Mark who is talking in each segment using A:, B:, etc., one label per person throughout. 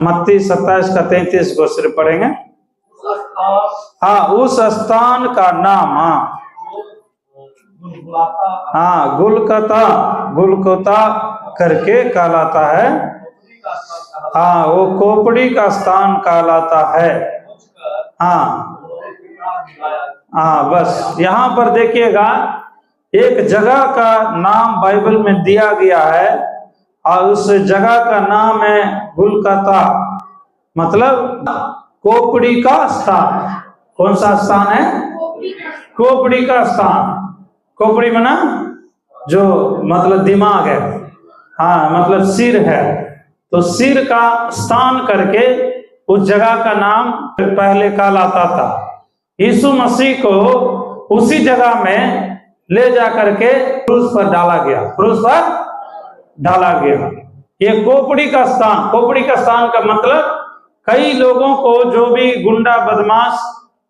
A: मत्ती 27 का 33 को सिर्फ पढ़ेंगे। हाँ, उस स्थान का नाम गुलगुता करके कहलाता है। हाँ, वो खोपड़ी का स्थान कहलाता है। हाँ हाँ, बस यहाँ पर देखिएगा, एक जगह का नाम बाइबल में दिया गया है और उस जगह का नाम है गुलगुता, मतलब खोपड़ी का स्थान। कौन सा स्थान है? खोपड़ी का स्थान। खोपड़ी में ना जो मतलब दिमाग है, हाँ मतलब सिर है, तो सिर का स्थान करके उस जगह का नाम पहले कहलाता था। यीशु मसीह को उसी जगह में ले जा करके क्रूस पर डाला गया, क्रूस पर डाला गया। ये खोपड़ी का स्थान, खोपड़ी का स्थान का मतलब कई लोगों को, जो भी गुंडा बदमाश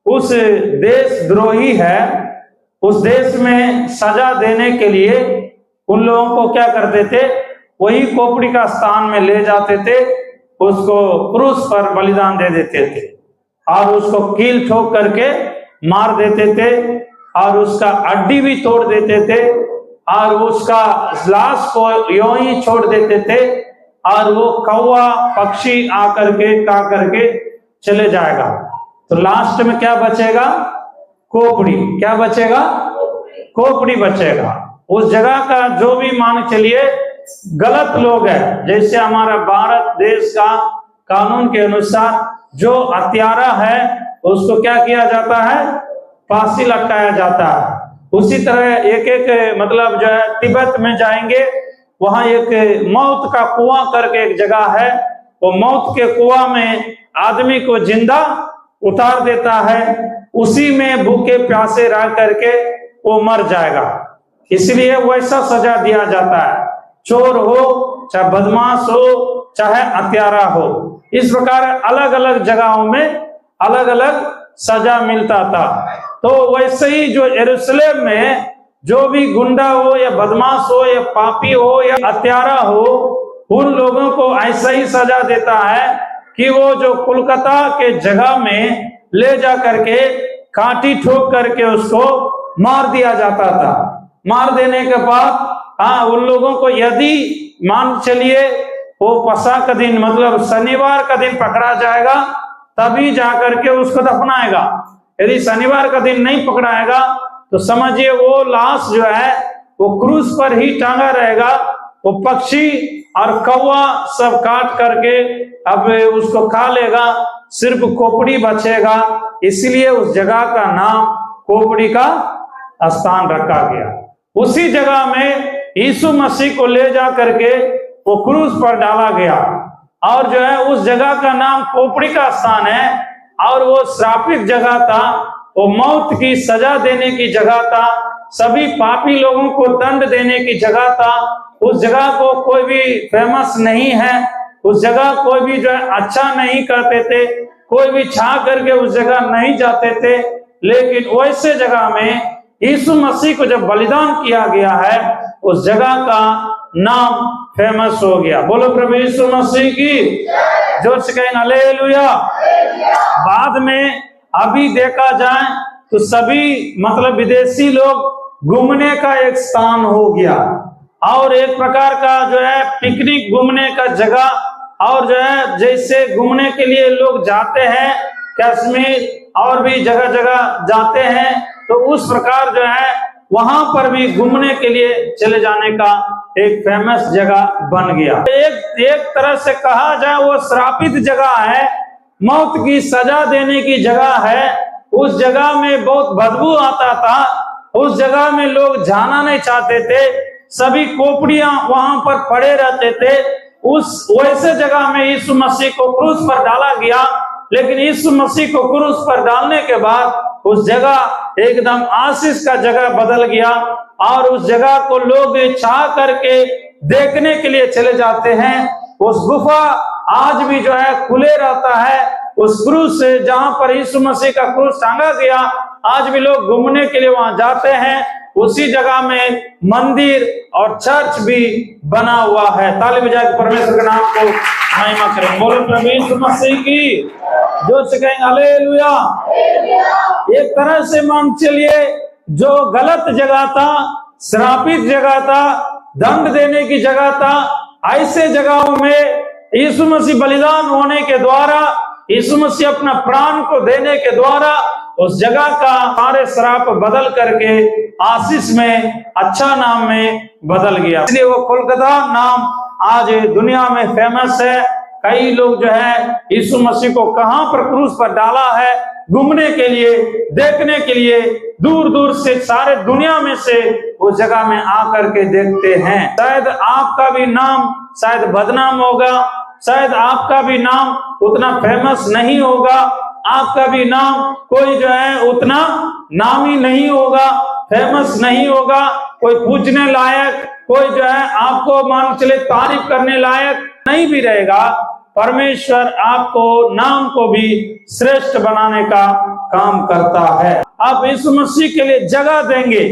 A: उस देशद्रोही है, उस देश में सजा देने के लिए उन लोगों को क्या करते थे, वही खोपड़ी का स्थान में ले जाते थे, उसको क्रूस पर बलिदान दे देते थे और उसको कील ठोक करके मार देते थे और उसका हड्डी भी तोड़ देते थे और उसका लाश को यूं ही छोड़ देते थे और वो कौवा पक्षी आकर के खा करके चले जाएगा। तो लास्ट में क्या बचेगा? खोपड़ी। क्या बचेगा? खोपड़ी बचेगा। उस जगह का जो भी मान चलिए गलत लोग है, जैसे हमारा भारत देश का कानून के अनुसार जो हत्यारा है उसको क्या किया जाता है? फांसी लटकाया जाता है। उसी तरह एक एक मतलब जो है तिब्बत में जाएंगे, वहां एक मौत का कुआं करके एक जगह है, वो मौत के कुआं में आदमी को जिंदा उतार देता है, उसी में भूखे प्यासे रह करके वो मर जाएगा। इसलिए वैसा सजा दिया जाता है, चोर हो चाहे बदमाश हो चाहे हत्यारा हो। इस प्रकार अलग अलग जगहों में अलग अलग सजा मिलता था। तो वैसे ही जो यरूशलेम में जो भी गुंडा हो या बदमाश हो या पापी हो या हत्यारा हो, उन लोगों को ऐसा ही सजा देता है कि वो जो कोलकाता के जगह में ले जा करके कांटी ठोक करके उसको मार दिया जाता था। मार देने के बाद हाँ, उन लोगों को यदि मान चलिए वो पसा का दिन मतलब शनिवार का दिन पकड़ा जाएगा तभी जाकर के उसको दफनाएगा। यदि शनिवार का दिन नहीं पकड़ाएगा तो समझिए वो लाश जो है वो क्रूस पर ही टांगा रहेगा, वो पक्षी और कौवा सब काट करके अब उसको खा लेगा, सिर्फ खोपड़ी बचेगा। इसलिए उस जगह का नाम खोपड़ी का स्थान रखा गया। उसी जगह में यीशु मसीह को ले जा करके वो क्रूस पर डाला गया और जो है उस जगह का नाम खोपड़ी का स्थान है और वो श्रापित जगह था, वो मौत की सजा देने की जगह था, सभी पापी लोगों को दंड देने की जगह था। उस जगह को कोई भी फेमस नहीं है, उस जगह कोई भी जो है अच्छा नहीं करते थे, कोई भी छा करके उस जगह नहीं जाते थे, लेकिन वैसे जगह में यीशु मसीह को जब बलिदान किया गया है उस जगह का नाम फेमस हो गया। बोलो प्रभु यीशु मसीह की, जोर से कहें हालेलुया। बाद में अभी देखा जाए तो सभी मतलब विदेशी लोग घूमने का एक स्थान हो गया और एक प्रकार का जो है पिकनिक घूमने का जगह और जो है जैसे घूमने के लिए लोग जाते हैं कश्मीर और भी जगह जगह जाते हैं, तो उस प्रकार जो है वहां पर भी घूमने के लिए चले जाने का एक फेमस जगह बन गया। एक तरह से कहा जाए वो श्रापित जगह है, मौत की सजा देने की जगह है। उस जगह में बहुत बदबू आता था, उस जगह में लोग जाना नहीं चाहते थे, सभी खोपड़ियां वहां पर पड़े रहते थे। उस वैसे जगह में यीशु मसीह को क्रूस पर डाला गया, लेकिन यीशु मसीह को क्रूस पर डालने के बाद उस जगह एकदम आशीष का जगह बदल गया और उस जगह को लोग चाह करके देखने के लिए चले जाते हैं। उस गुफा आज भी जो है खुले रहता है, उस क्रूस से जहां पर यीशु मसीह का क्रूस टांगा गया, आज भी लोग घूमने के लिए वहां जाते हैं। उसी जगह में मंदिर और चर्च भी बना हुआ है। ताली बजा के परमेश्वर के नाम को महिमा करें। बोलो प्रभु यीशु मसीह की, जो से कहेंगे हालेलुया। एक तरह से मान चलिए, जो गलत जगह था, श्रापित जगह था, दंड देने की जगह था, ऐसे जगहों में यीशु मसीह बलिदान होने के द्वारा, यीशु मसीह अपना प्राण को देने के द्वारा उस जगह का सारे श्राप बदल करके आशीष में, अच्छा नाम में बदल गया। इसलिए वो कोलकाता नाम आज दुनिया में फेमस है। कई लोग जो है यीशु मसीह को कहां पर क्रूस पर डाला है, घूमने के लिए, देखने के लिए दूर दूर से, सारे दुनिया में से उस जगह में आकर के देखते हैं। शायद आपका भी नाम शायद बदनाम होगा, शायद आपका भी नाम उतना फेमस नहीं होगा, आपका भी नाम कोई जो है उतना नामी नहीं होगा, फेमस नहीं होगा, कोई पूजने लायक, कोई जो है आपको मान चले तारीफ करने लायक नहीं भी रहेगा। परमेश्वर आपको, नाम को भी श्रेष्ठ बनाने का काम करता है। आप यीशु मसीह के लिए जगह देंगे,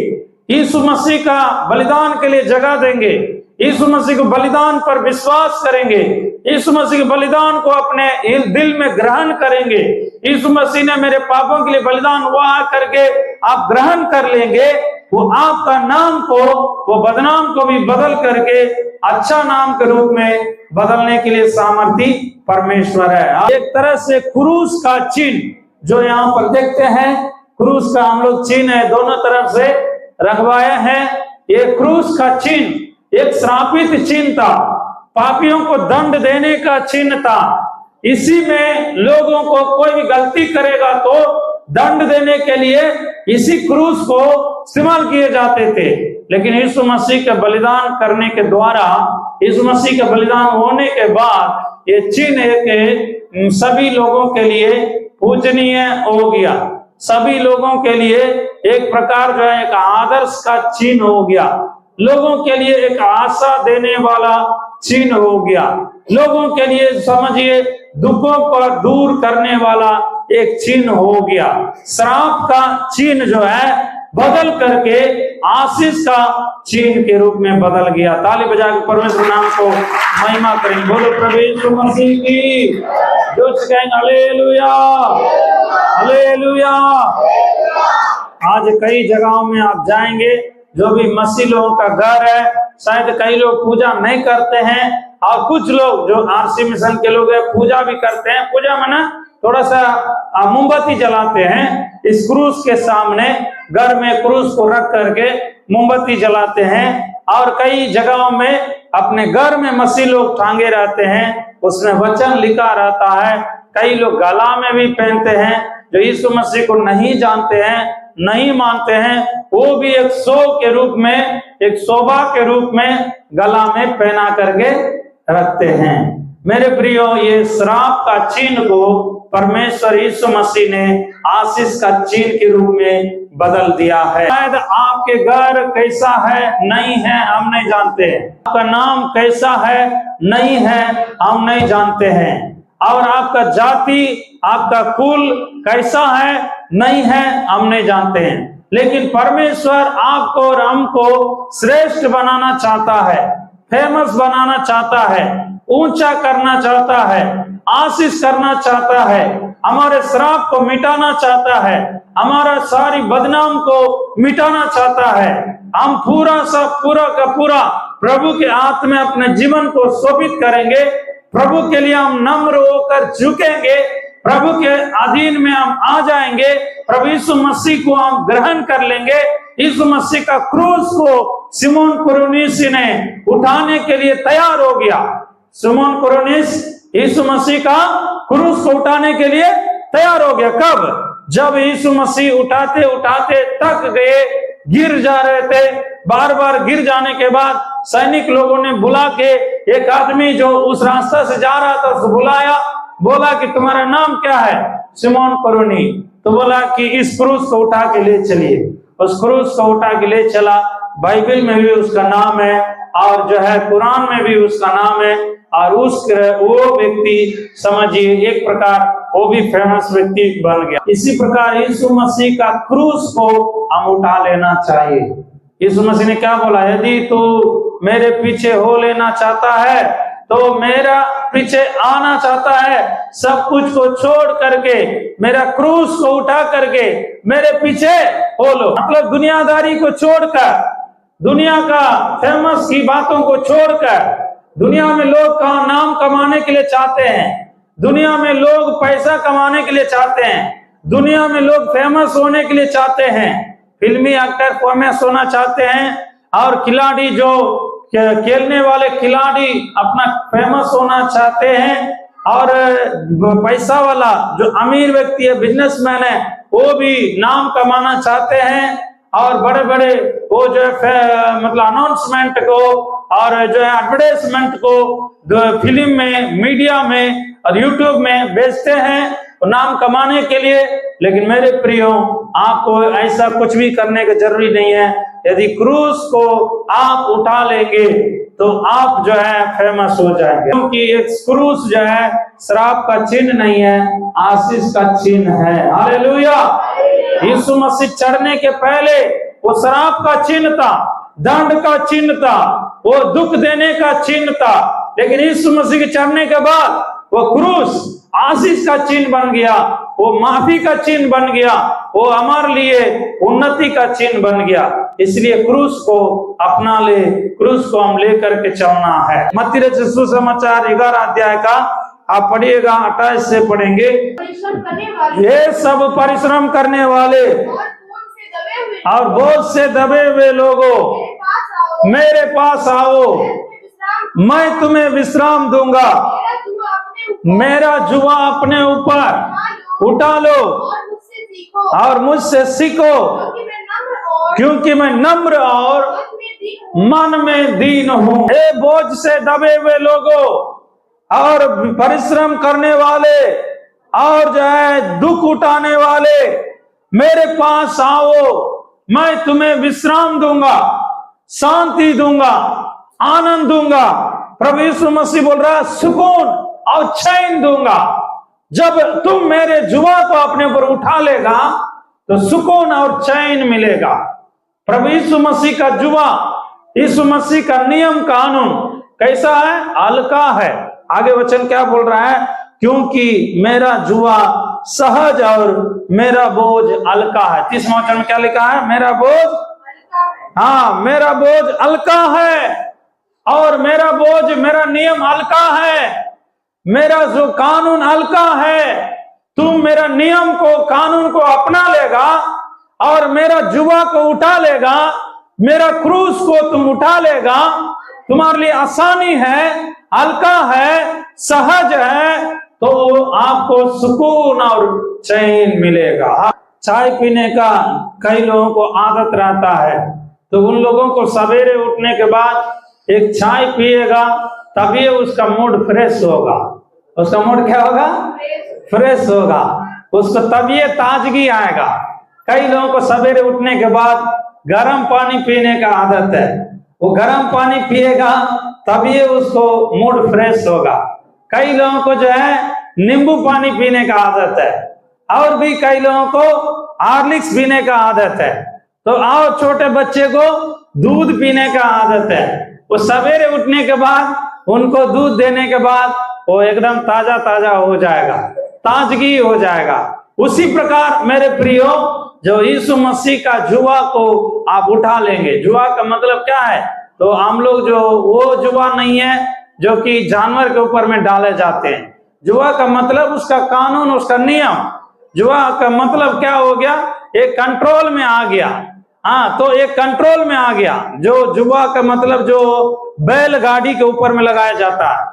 A: यीशु मसीह का बलिदान के लिए जगह देंगे, यीशु मसीह को बलिदान पर विश्वास करेंगे, यीशु मसीह के बलिदान को अपने दिल में ग्रहण करेंगे, यीशु मसीह ने मेरे पापों के लिए बलिदान हुआ करके आप ग्रहण कर लेंगे, वो आपका नाम को, वो बदनाम को भी बदल करके अच्छा नाम के रूप में बदलने के लिए सामर्थी परमेश्वर है। एक तरह से क्रूस का चिन्ह जो यहाँ पर देखते हैं, क्रूस का हम लोग चिन्ह है दोनों तरफ से रखवाए हैं। ये क्रूस का चिन्ह एक श्रापित चिन्ह था, पापियों को दंड देने का चिन्ह था। इसी में लोगों को कोई भी गलती करेगा तो दंड देने के लिए इसी क्रूस को इस्तेमाल किए जाते थे। लेकिन यीशु मसीह के बलिदान करने के द्वारा, यीशु मसीह के बलिदान होने के बाद ये चिन्ह के सभी लोगों के लिए पूजनीय हो गया, सभी लोगों के लिए एक प्रकार जो है एक आदर्श का चिन्ह हो गया, लोगों के लिए एक आशा देने वाला चिन्ह हो गया, लोगों के लिए समझिए दुखों को दूर करने वाला एक चिन्ह हो गया। श्राप का चिन्ह जो है बदल करके आशीष का चिन्ह के रूप में बदल गया। ताली बजा के परमेश्वर नाम को महिमा करें। बोलो प्रभु यीशु मसीह की, जो कहेंगे हालेलुया, हालेलुया। आज कई जगहों में आप जाएंगे, जो भी मसीह लोगों का घर है, शायद कई लोग पूजा नहीं करते हैं, और कुछ लोग जो आरसी मिशन के लोग हैं पूजा भी करते हैं। पूजा में ना थोड़ा सा मोमबत्ती जलाते हैं इस क्रूस के सामने, घर में क्रूस को रख करके मोमबत्ती जलाते हैं। और कई जगहों में अपने घर में मसीह लोग टांगे रहते हैं, उसमें वचन लिखा रहता है। कई लोग गला में भी पहनते हैं, जो यीशु मसीह को नहीं जानते हैं, नहीं मानते हैं, वो भी एक शो के रूप में, एक शोभा के रूप में गला में पहना करके रखते हैं। मेरे प्रियो, ये श्राप का चिन्ह को परमेश्वर यीशु मसीह ने आशीष का चिन्ह के रूप में बदल दिया है। शायद आपके घर कैसा है नहीं है हम नहीं जानते हैं, आपका नाम कैसा है नहीं है हम नहीं जानते हैं, और आपका जाति, आपका कुल कैसा है नहीं है हम नहीं जानते हैं। लेकिन परमेश्वर आपको और हमको श्रेष्ठ बनाना चाहता है, फेमस बनाना चाहता है, ऊंचा करना चाहता है, आशीष करना चाहता है, हमारे श्राप को मिटाना चाहता है, हमारा सारी बदनाम को मिटाना चाहता है। हम पूरा का पूरा प्रभु के हाथ में अपने जीवन को शोभित करेंगे, प्रभु के लिए हम नम्र होकर झुकेंगे, प्रभु के अधीन में हम आ जाएंगे, प्रभु यीशु मसीह को हम ग्रहण कर लेंगे। यीशु मसीह का क्रूस को सिमोन कुरनेसी ने उठाने के लिए तैयार हो गया। सिमोन कुरनेस यीशु मसीह का क्रूस को उठाने के लिए तैयार हो गया। कब? जब यीशु मसीह उठाते उठाते थक गए, गिर जा रहे थे, बार बार गिर जाने के बाद सैनिक लोगों ने बुला के, एक आदमी जो उस रास्ता से जा रहा था उसको बुलाया, बोला कि तुम्हारा नाम क्या है? सिमोन कुरनी। तो बोला कि इस क्रूस को उठा के ले चलिए। उस क्रूस को उठा के ले चला। बाइबल में भी उसका नाम है, और जो है कुरान में भी उसका नाम है, और वो व्यक्ति समझिए एक प्रकार वो भी फेमस व्यक्ति बन गया। इसी प्रकार यीशु मसीह का क्रूस को हम उठा लेना चाहिए। यीशु मसीह ने क्या बोला, यदि तू मेरे पीछे हो लेना चाहता है तो मेरा पीछे आना चाहता है, सब कुछ को छोड़ करके, मेरा क्रूस को उठा करके मेरे पीछे हो लो। मतलब दुनियादारी को छोड़कर, दुनिया का फेमस की बातों को छोड़कर, दुनिया में लोग का नाम कमाने के लिए चाहते हैं, दुनिया में लोग पैसा कमाने के लिए चाहते हैं, दुनिया में लोग फेमस होने के लिए चाहते हैं, फिल्मी एक्टर फेमस होना चाहते हैं, और खिलाड़ी जो खेलने वाले खिलाड़ी अपना फेमस होना चाहते हैं, और पैसा वाला जो अमीर व्यक्ति है, बिजनेसमैन है, वो भी नाम कमाना चाहते हैं, और बड़े बड़े वो जो है मतलब अनाउंसमेंट को और जो है एडवर्टाइजमेंट को फिल्म में, मीडिया में और यूट्यूब में बेचते हैं नाम कमाने के लिए। लेकिन मेरे प्रियो, आपको ऐसा कुछ भी करने की जरूरी नहीं है। यदि क्रूस को आप उठा लेंगे तो आप जो है फेमस हो जाएंगे, क्योंकि एक क्रूस जो है श्राप का चिन्ह नहीं है, आशीष का चिन्ह है। हालेलुया। यीशु मसीह चढ़ने के पहले वो श्राप का चिन्ह था, दंड का चिन्ह था, वो दुख देने का चिन्ह था, लेकिन यीशु मसीह के चढ़ने के बाद वो क्रूस आशीष का चिन्ह बन गया, वो माफी का चिन्ह बन गया, वो हमारे लिए उन्नति का चिन्ह बन गया। इसलिए क्रूस को अपना ले, क्रूस को हम लेकर के चलना है। मत्ती रचित सुसमाचार 11 अध्याय का आप पढ़िएगा, 28 से पढ़ेंगे। ये सब परिश्रम करने वाले और बोझ से दबे हुए लोगों, मेरे पास आओ, मैं तुम्हें विश्राम दूंगा। मेरा जुआ अपने ऊपर उठा लो और मुझसे सीखो, क्योंकि मैं नम्र और मन में दीन हूँ। हे बोझ से दबे हुए लोगों और परिश्रम करने वाले और जो है दुख उठाने वाले, मेरे पास आओ, मैं तुम्हें विश्राम दूंगा, शांति दूंगा, आनंद दूंगा। प्रभु यीशु मसीह बोल रहा है, सुकून और चैन दूंगा। जब तुम मेरे जुआ को अपने ऊपर उठा लेगा तो सुकून और चैन मिलेगा। प्रभु यीशु मसीह का जुआ, यीशु मसीह का नियम कानून कैसा है? हल्का है। आगे वचन क्या बोल रहा है? क्योंकि मेरा जुआ सहज और मेरा बोझ हल्का है। 30वां वचन में क्या लिखा है? मेरा बोझ, हाँ, मेरा बोझ हल्का है और मेरा बोझ, मेरा नियम हल्का है, मेरा जो कानून हल्का है। तुम मेरा नियम को, कानून को अपना लेगा और मेरा जुआ को उठा लेगा, मेरा क्रूस को तुम उठा लेगा, तुम्हारे लिए आसानी है, हल्का है, सहज है, तो आपको सुकून और चैन मिलेगा। चाय पीने का कई लोगों को आदत रहता है, तो उन लोगों को सवेरे उठने के बाद एक चाय पिएगा तभी उसका मूड फ्रेश होगा। उसका मूड क्या होगा? फ्रेश होगा, उसको तभी ताजगी आएगा। कई लोगों को सवेरे उठने के बाद गर्म पानी पीने का आदत है, वो गर्म पानी पिएगा तभी उसको मूड फ्रेश होगा। कई लोगों को जो है नींबू पानी पीने का आदत है, और भी कई लोगों को हॉर्लिक्स पीने का आदत है, तो और छोटे बच्चे को दूध पीने का आदत है। वो सवेरे उठने के बाद उनको दूध देने के बाद वो एकदम ताजा ताजा हो जाएगा, ताजगी हो जाएगा। उसी प्रकार मेरे प्रियो, जो यीशु मसीह का जुआ को आप उठा लेंगे। जुआ का मतलब क्या है? तो हम लोग जो वो जुआ नहीं है जो कि जानवर के ऊपर में डाले जाते हैं। जुआ का मतलब उसका कानून, उसका नियम। जुआ का मतलब क्या हो गया? एक कंट्रोल में आ गया। हाँ, तो एक कंट्रोल में आ गया। जो जुआ का मतलब जो बैलगाड़ी के ऊपर में लगाया जाता है,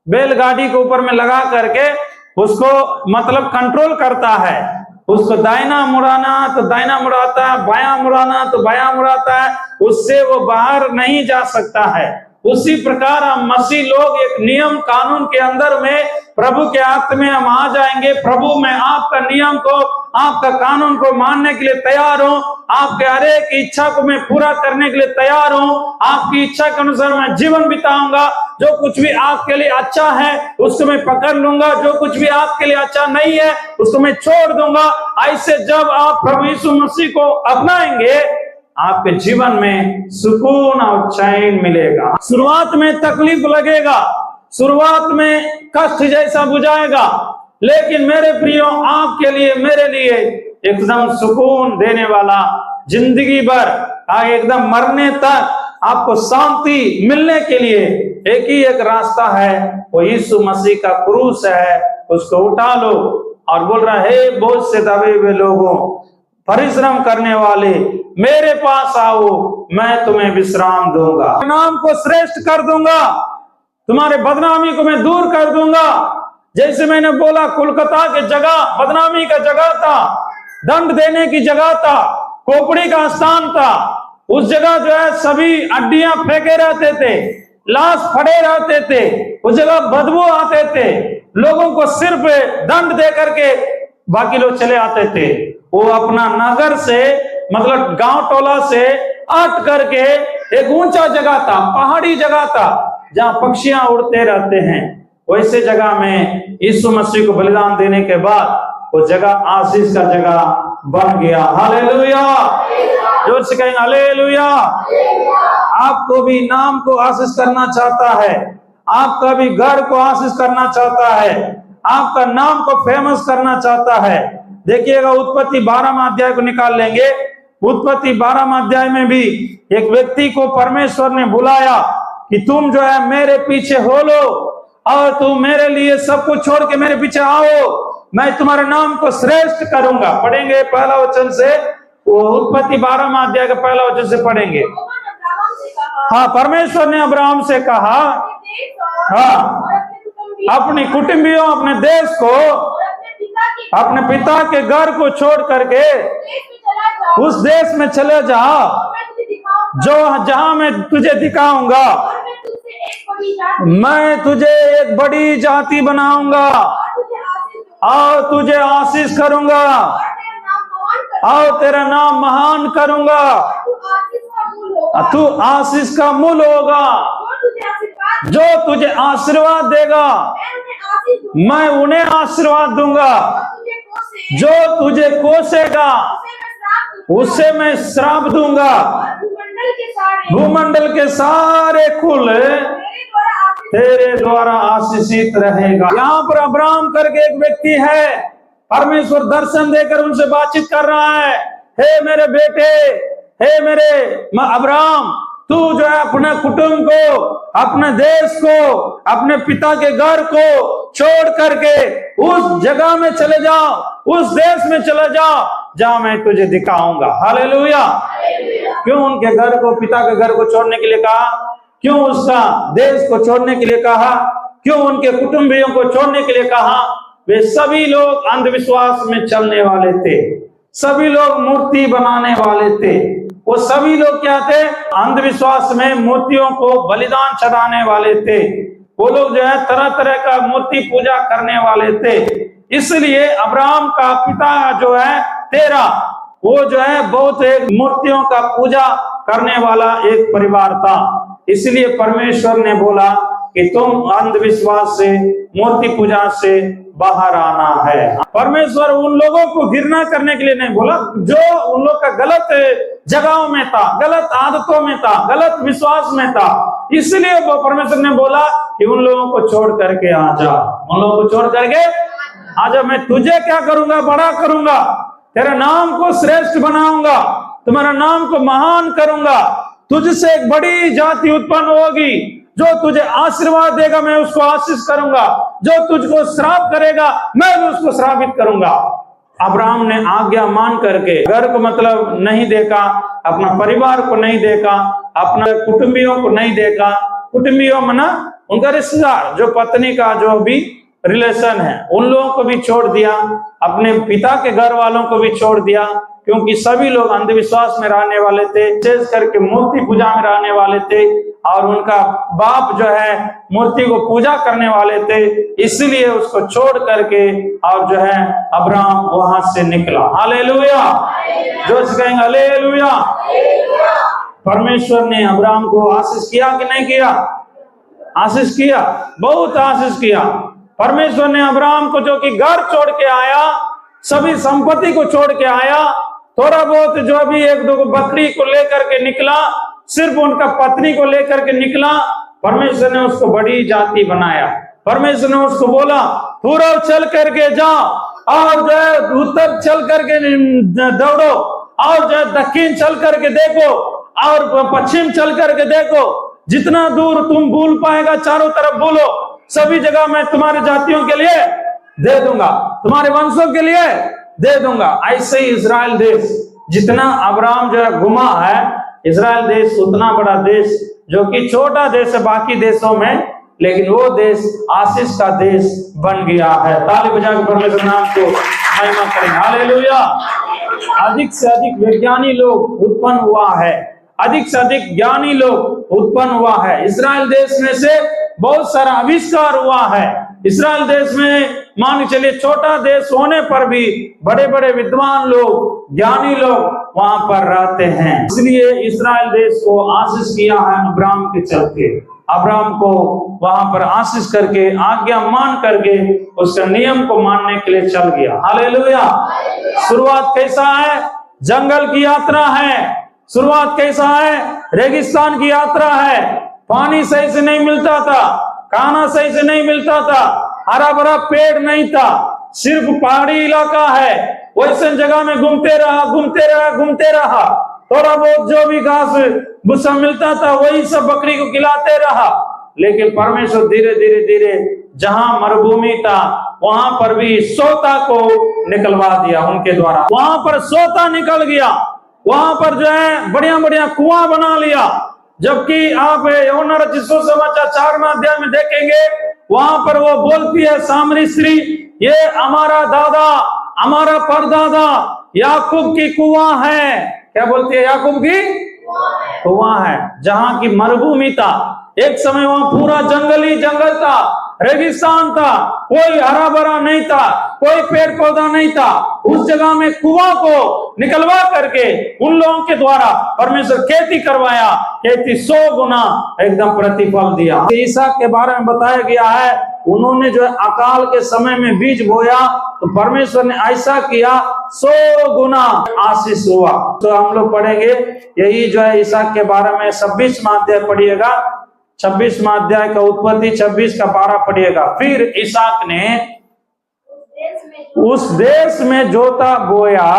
A: बैलगाड़ी के ऊपर में लगा करके उसको मतलब कंट्रोल करता है। उसको दाहिना मुड़ाना तो दाहिना मुड़ाता है, बायां मुड़ाना तो बायां मुड़ाता है, उससे वो बाहर नहीं जा सकता है। उसी प्रकार हम मसीह लोग एक नियम कानून के अंदर में प्रभु के हाथ में हम आ जाएंगे। प्रभु, मैं आपका नियम को, आपका कानून को मानने के लिए तैयार हूँ, आपके हर एक इच्छा को मैं पूरा करने के लिए तैयार हूँ, आपकी इच्छा के अनुसार मैं जीवन बिताऊंगा। जो कुछ भी आपके लिए अच्छा है उसको मैं पकड़ लूंगा, जो कुछ भी आपके लिए अच्छा नहीं है उसको मैं छोड़ दूंगा। ऐसे जब आप प्रभु यीशु मसीह को अपनाएंगे आपके जीवन में सुकून और चैन मिलेगा। शुरुआत में तकलीफ लगेगा, शुरुआत में कष्ट जैसा बुझाएगा, लेकिन मेरे प्रियो आपके लिए मेरे लिए एकदम सुकून देने वाला, जिंदगी भर एकदम मरने तक आपको शांति मिलने के लिए एक ही एक रास्ता है, वो यीशु मसीह का क्रूस है। उसको उठा लो और बोल रहा है, बोझ से दबे हुए लोगों, परिश्रम करने वाले, मेरे पास आओ, मैं तुम्हें विश्राम दूंगा, नाम को श्रेष्ठ कर दूंगा, तुम्हारे बदनामी को मैं दूर कर दूंगा। जैसे मैंने बोला, कोलकाता की जगह बदनामी का जगह था, दंड देने की जगह था, खोपड़ी का स्थान था। उस जगह जो है सभी हड्डियां फेंके रहते थे, लाश फड़े रहते थे, उस जगह बदबू आते थे, लोगों को सिर्फ दंड दे करके बाकी लोग चले आते थे। वो अपना नगर से मतलब गांव टोला से हट करके एक ऊंचा जगह था, पहाड़ी जगह था, जहां पक्षियां उड़ते रहते हैं। वैसे जगह में यीशु मसीह को बलिदान देने के बाद वो जगह आशीष का जगह बन गया। हालेलुया, जोर से कहेंगे हालेलुया। आपको भी नाम को आशीष करना चाहता है, आपका भी घर को आशीष करना चाहता है, आपका नाम को फेमस करना चाहता है। देखिएगा, उत्पत्ति 12वां अध्याय को निकाल लेंगे। उत्पत्ति 12वां अध्याय में भी एक व्यक्ति को परमेश्वर ने बुलाया कि तुम जो है मेरे पीछे हो लो और तुम मेरे लिए सब कुछ छोड़ के मेरे पीछे आओ, मैं तुम्हारे नाम को श्रेष्ठ करूंगा। पढ़ेंगे पहला वचन से, वो उत्पत्ति 12वां अध्याय का पहला वचन से पढ़ेंगे। हाँ, परमेश्वर ने अब्राहम से कहा, हाँ, अपनी कुटुंबियों, अपने देश को, अपने पिता के घर को छोड़ करके उस देश में चले जाओ जो जहां मैं तुझे दिखाऊंगा, मैं तुझे एक बड़ी जाति बनाऊंगा और तुझे आशीष करूंगा और तेरा नाम महान करूंगा, तू आशीष का मूल होगा, जो तुझे आशीर्वाद देगा मैं उन्हें आशीर्वाद दूंगा, जो तुझे कोसेगा उससे मैं श्राप दूंगा, भूमंडल के सारे कुल तेरे द्वारा आशीषित रहेगा। यहाँ पर अब्राहम करके एक व्यक्ति है, परमेश्वर दर्शन देकर उनसे बातचीत कर रहा है। हे मेरे बेटे, हे मेरे अब्राहम, तू जो है अपने कुटुंब को, अपने देश को, अपने पिता के घर को छोड़ करके उस जगह में चले जाओ, उस देश में चले जाओ जहां मैं तुझे दिखाऊंगा। हालेलुया। क्यों उनके घर को, पिता के घर को छोड़ने के लिए कहा? क्यों उसका देश को छोड़ने के लिए कहा? क्यों उनके कुटुंबियों को छोड़ने के लिए कहा? वे सभी लोग अंधविश्वास में चलने वाले थे, सभी लोग मूर्ति बनाने वाले थे। वो सभी लोग क्या थे? अंधविश्वास में मूर्तियों को बलिदान चढ़ाने वाले थे। वो लोग जो है तरह तरह का मूर्ति पूजा करने वाले थे। इसलिए अब्राहम का पिता जो है तेरा, वो जो है बहुत एक मूर्तियों का पूजा करने वाला एक परिवार था। इसलिए परमेश्वर ने बोला कि तुम अंधविश्वास से, मूर्ति पूजा से बाहर आना है। परमेश्वर उन लोगों को घृणा करने के लिए नहीं बोला जो उन लोग का गलत जगहों में था, गलत आदतों में था, गलत विश्वास में था। इसलिए वो परमेश्वर ने बोला कि उन लोगों को छोड़ करके आ जा, उन लोगों को छोड़ करके आ जा। मैं तुझे क्या करूंगा? बड़ा करूंगा, तेरे नाम को श्रेष्ठ बनाऊंगा, तुम्हारा नाम को महान करूंगा, तुझसे एक बड़ी जाति उत्पन्न होगी। जो तुझे आशीर्वाद देगा मैं उसको आशीष करूंगा, जो तुझको श्राप करेगा मैं भी उसको श्रापित करूंगा। अब्राहम ने आज्ञा मान करके घर को मतलब नहीं देखा, अपना परिवार को नहीं देखा, अपने कुटुंबियों को नहीं देखा। कुटुंबियों में ना उनका रिश्तेदार, जो पत्नी का जो भी रिलेशन है, उन लोगों को भी छोड़ दिया, अपने पिता के घर वालों को भी छोड़ दिया, क्योंकि सभी लोग अंधविश्वास में रहने वाले थे, विशेष करके मूर्ति पूजा में रहने वाले थे, और उनका बाप जो है मूर्ति को पूजा करने वाले थे। इसलिए उसको छोड़ करके और जो है अब्राहम वहां से निकला। हालेलुया, जो कहेंगे हालेलुया। परमेश्वर ने अब्राहम को आशीष किया कि नहीं किया? आशीष किया, बहुत आशीष किया। परमेश्वर ने अब्राहम को, जो कि घर छोड़ के आया, सभी संपत्ति को छोड़ के आया, थोड़ा बहुत जो भी एक दो बकरी को लेकर के निकला, सिर्फ उनका पत्नी को लेकर के निकला, परमेश्वर ने उसको बड़ी जाति बनाया। परमेश्वर ने उसको बोला पूर्व चल करके जाओ, और जो है उत्तर चल करके दौड़ो, और जो है दक्षिण चल करके देखो, और पश्चिम चल करके देखो, जितना दूर तुम बोल पाएगा चारों तरफ बोलो, सभी जगह मैं तुम्हारे जातियों के लिए दे दूंगा, तुम्हारे वंशों के लिए दे दूंगा। ऐसे ही इजराइल देश, जितना अब्राहम जो है घुमा है, इजराइल देश उतना बड़ा देश, जो कि छोटा देश है बाकी देशों में, लेकिन वो देश आशीष का देश बन गया है। ताली बजा के परमेश्वर नाम को महिमा करें, हालेलुया। अधिक से अधिक विज्ञानी लोग उत्पन्न हुआ है, अधिक से अधिक ज्ञानी लोग उत्पन्न हुआ है। इजराइल देश में से बहुत सारा आविष्कार हुआ है। इजराइल देश में मान के चलिए छोटा देश होने पर भी बड़े बड़े विद्वान लोग, ज्ञानी लोग वहां पर रहते हैं। इसलिए इजराइल देश को आशीष किया है अब्राहम के चलते। अब्राहम को वहां पर आशीष करके, आज्ञा मान करके, उसका नियम को मानने के लिए चल गया। हालेलुया। शुरुआत कैसा है? जंगल की यात्रा है। शुरुआत कैसा है? रेगिस्तान की यात्रा है। पानी सही से नहीं मिलता था, खाना सही से नहीं मिलता था, हरा भरा पेड़ नहीं था, सिर्फ पहाड़ी इलाका है। वैसे जगह में घूमते रहा, थोड़ा बहुत जो भी घास भूसा मिलता था वही सब बकरी को खिलाते रहा। लेकिन परमेश्वर धीरे धीरे जहां मरुभूमि था वहां पर भी सोता को निकलवा दिया उनके द्वारा। वहां पर सोता निकल गया, वहां पर जो है बढ़िया बढ़िया कुआं बना लिया। जबकि आप यूहन्ना रचित सुसमाचार 4वें अध्याय में देखेंगे, वहां पर वो बोलती है सामरी स्त्री, ये हमारा दादा, हमारा परदादा याकूब की कुआं है। क्या बोलती है? याकूब की कुआं है। जहां की मरुभूमि था, एक समय वहां पूरा जंगल ही जंगल था, रेगिस्तान था, कोई हरा भरा नहीं था, कोई पेड़ पौधा नहीं था। उस जगह में कुआं को निकलवा करके उन लोगों के द्वारा परमेश्वर खेती करवाया, खेती 100 गुना एकदम प्रतिफल दिया। ईसा के बारे में बताया गया है, उन्होंने जो है अकाल के समय में बीज बोया तो परमेश्वर ने ऐसा किया 100 गुना आशीष हुआ। तो हम लोग पढ़ेंगे यही जो है ईसा के बारे में 26वां अध्याय पढ़िएगा, 26वां अध्याय का उत्पत्ति 26 का 12 पढ़िएगा। फिर इसहाक ने उस देश में जोता बोया,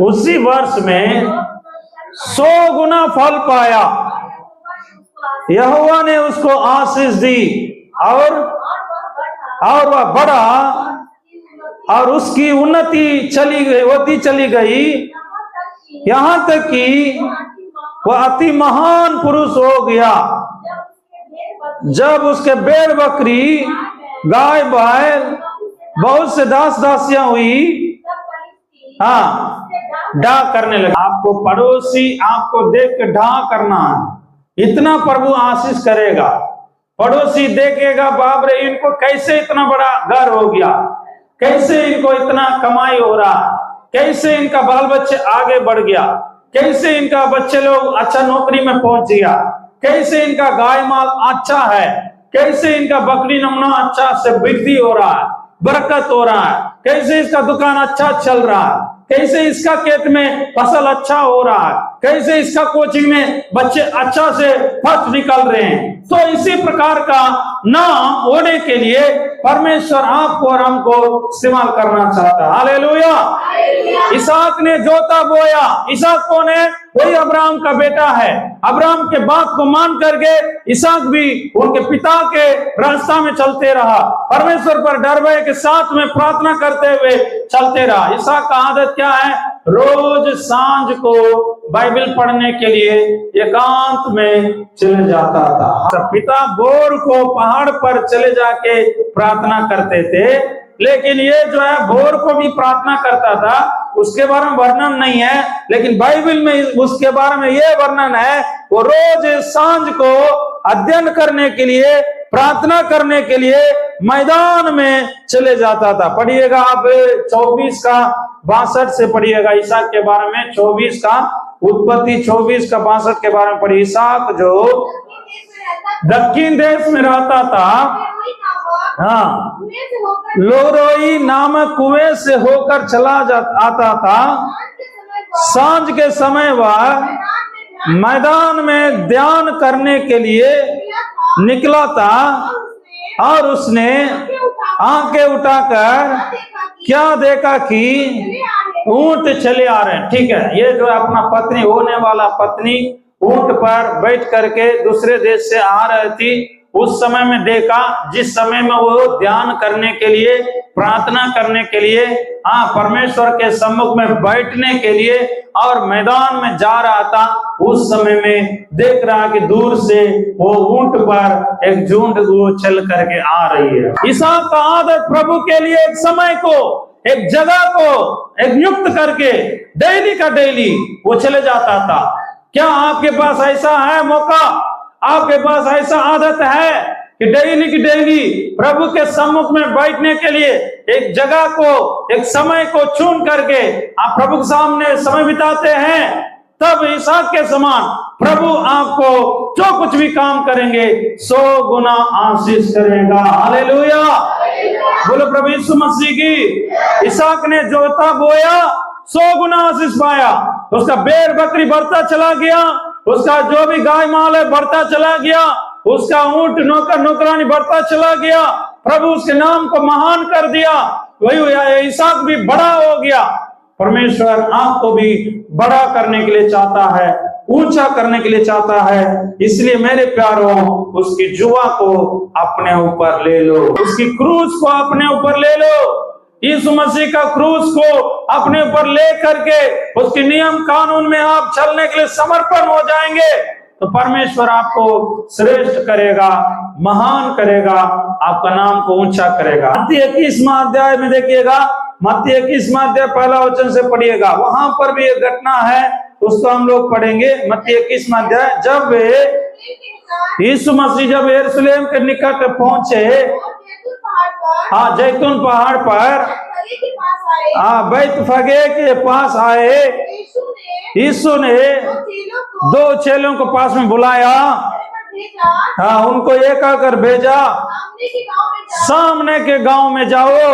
A: उसी वर्ष में 100 गुना फल पाया। यहोवा ने उसको आशीष दी और वह बढ़ा और उसकी उन्नति होती चली गई, यहाँ तक कि वह अति महान पुरुष हो गया। जब उसके भेड़ बकरी, गाय बैल, बहुत से दास दासियां हुई, हाँ, डा करने लगे। आपको पड़ोसी आपको देख के ढा करना है, इतना प्रभु आशीष करेगा। पड़ोसी देखेगा, बाप रे इनको कैसे इतना बड़ा घर हो गया, कैसे इनको इतना कमाई हो रहा, कैसे इनका बाल बच्चे आगे बढ़ गया, कैसे इनका बच्चे लोग अच्छा नौकरी में पहुंच गया, कैसे इनका गाय माल अच्छा है, कैसे इनका बकरी नमूना अच्छा से वृद्धि हो रहा है, बरकत हो रहा है, कैसे इसका दुकान अच्छा चल रहा है, कैसे इसका खेत में फसल अच्छा हो रहा है, कैसे इसका कोचिंग में बच्चे अच्छा से फर्स्ट निकल रहे हैं। तो इसी प्रकार का नाम होने के लिए परमेश्वर आपको और हमको इस्तेमाल करना चाहता है। हालेलुया। इसहाक ने जोता बोया। इसहाक कौन है? वही अब्राहम का बेटा है। अब्राहम के बात को मान करके इसहाक भी उनके पिता के रास्ता में चलते रहा, परमेश्वर पर डर भय के साथ में प्रार्थना करते हुए चलते रहा। इसहाक का आदत क्या है? रोज सांझ को बाइबल पढ़ने के लिए एकांत में चले जाता था। पिता बोर को पहाड़ पर चले जाके प्रार्थना करते थे, लेकिन ये जो है भोर को भी प्रार्थना करता था, उसके बारे में वर्णन नहीं है, लेकिन बाइबल में उसके बारे में ये वर्णन है, वो रोज सांझ को अध्ययन करने के लिए, प्रार्थना करने के लिए मैदान में चले जाता था। पढ़िएगा आप 24 का 62 से पढ़िएगा इसहाक के बारे में, 24 का उत्पत्ति 24 का 62 के बारे में पढ़िए। इसहाक जो दक्षिण देश में रहता था, हाँ, लोरोई नामक कुएं से होकर चला आता था, सांझ के समय वह मैदान में ध्यान करने के लिए निकला था और उसने आंखें उठाकर क्या देखा कि ऊंट चले आ रहे हैं। ठीक है, ये जो अपना पत्नी होने वाला पत्नी ऊंट पर बैठ करके दूसरे देश से आ रही थी, उस समय में देखा जिस समय में वो ध्यान करने के लिए, प्रार्थना करने के लिए, परमेश्वर के सम्मुख में बैठने के लिए और मैदान में जा रहा था, उस समय में देख रहा कि दूर से वो ऊंट पर एक झुंड वो चल करके आ रही है। इसहाक का आदत प्रभु के लिए एक समय को, एक जगह को एक नियुक्त करके डेली का डेली वो चले जाता था। क्या आपके पास ऐसा है मौका, आपके पास ऐसा आदत है कि डेली की डेली प्रभु के सम्मुख में बैठने के लिए एक जगह को, एक समय को चुन करके आप प्रभु के सामने समय बिताते हैं? तब इसहाक के समान प्रभु आपको जो कुछ भी काम करेंगे 100 गुना आशीष करेगा। हालेलुया, बोलो प्रभु यीशु मसीह की। इसहाक ने जोता बोया 100 गुना आशीष पाया। उसका भेड़ बकरी बढ़ता चला गया, उसका जो भी गाय माल है बढ़ता चला गया, उसका ऊंट नौकर नौकरानी बढ़ता चला गया। प्रभु उसके नाम को महान कर दिया। वही इसहाक भी बड़ा हो गया। परमेश्वर आपको भी बड़ा करने के लिए चाहता है, ऊंचा करने के लिए चाहता है। इसलिए मेरे प्यारों, उसकी जुआ को अपने ऊपर ले लो, उसकी क्रूस को अपने ऊपर ले लो। यीशु मसीह का क्रूस को अपने ऊपर ले करके उसके नियम कानून में आप चलने के लिए समर्पण हो जाएंगे तो परमेश्वर आपको श्रेष्ठ करेगा, महान करेगा, आपका नाम को ऊंचा करेगा। मत्ती 21वां अध्याय में देखिएगा, मत्ती 21वां अध्याय पहला वचन से पढ़िएगा, वहां पर भी एक घटना है, उसको हम लोग पढ़ेंगे। मत्ती 21वां अध्याय, जब यीशु मसीह जब यरूशलेम के निकट पहुंचे, जैतून पहाड़ पर, बैतफगे के पास आए, यीशु ने 2 चेलों को पास में बुलाया, उनको एक आकर भेजा, सामने के गांव में जाओ।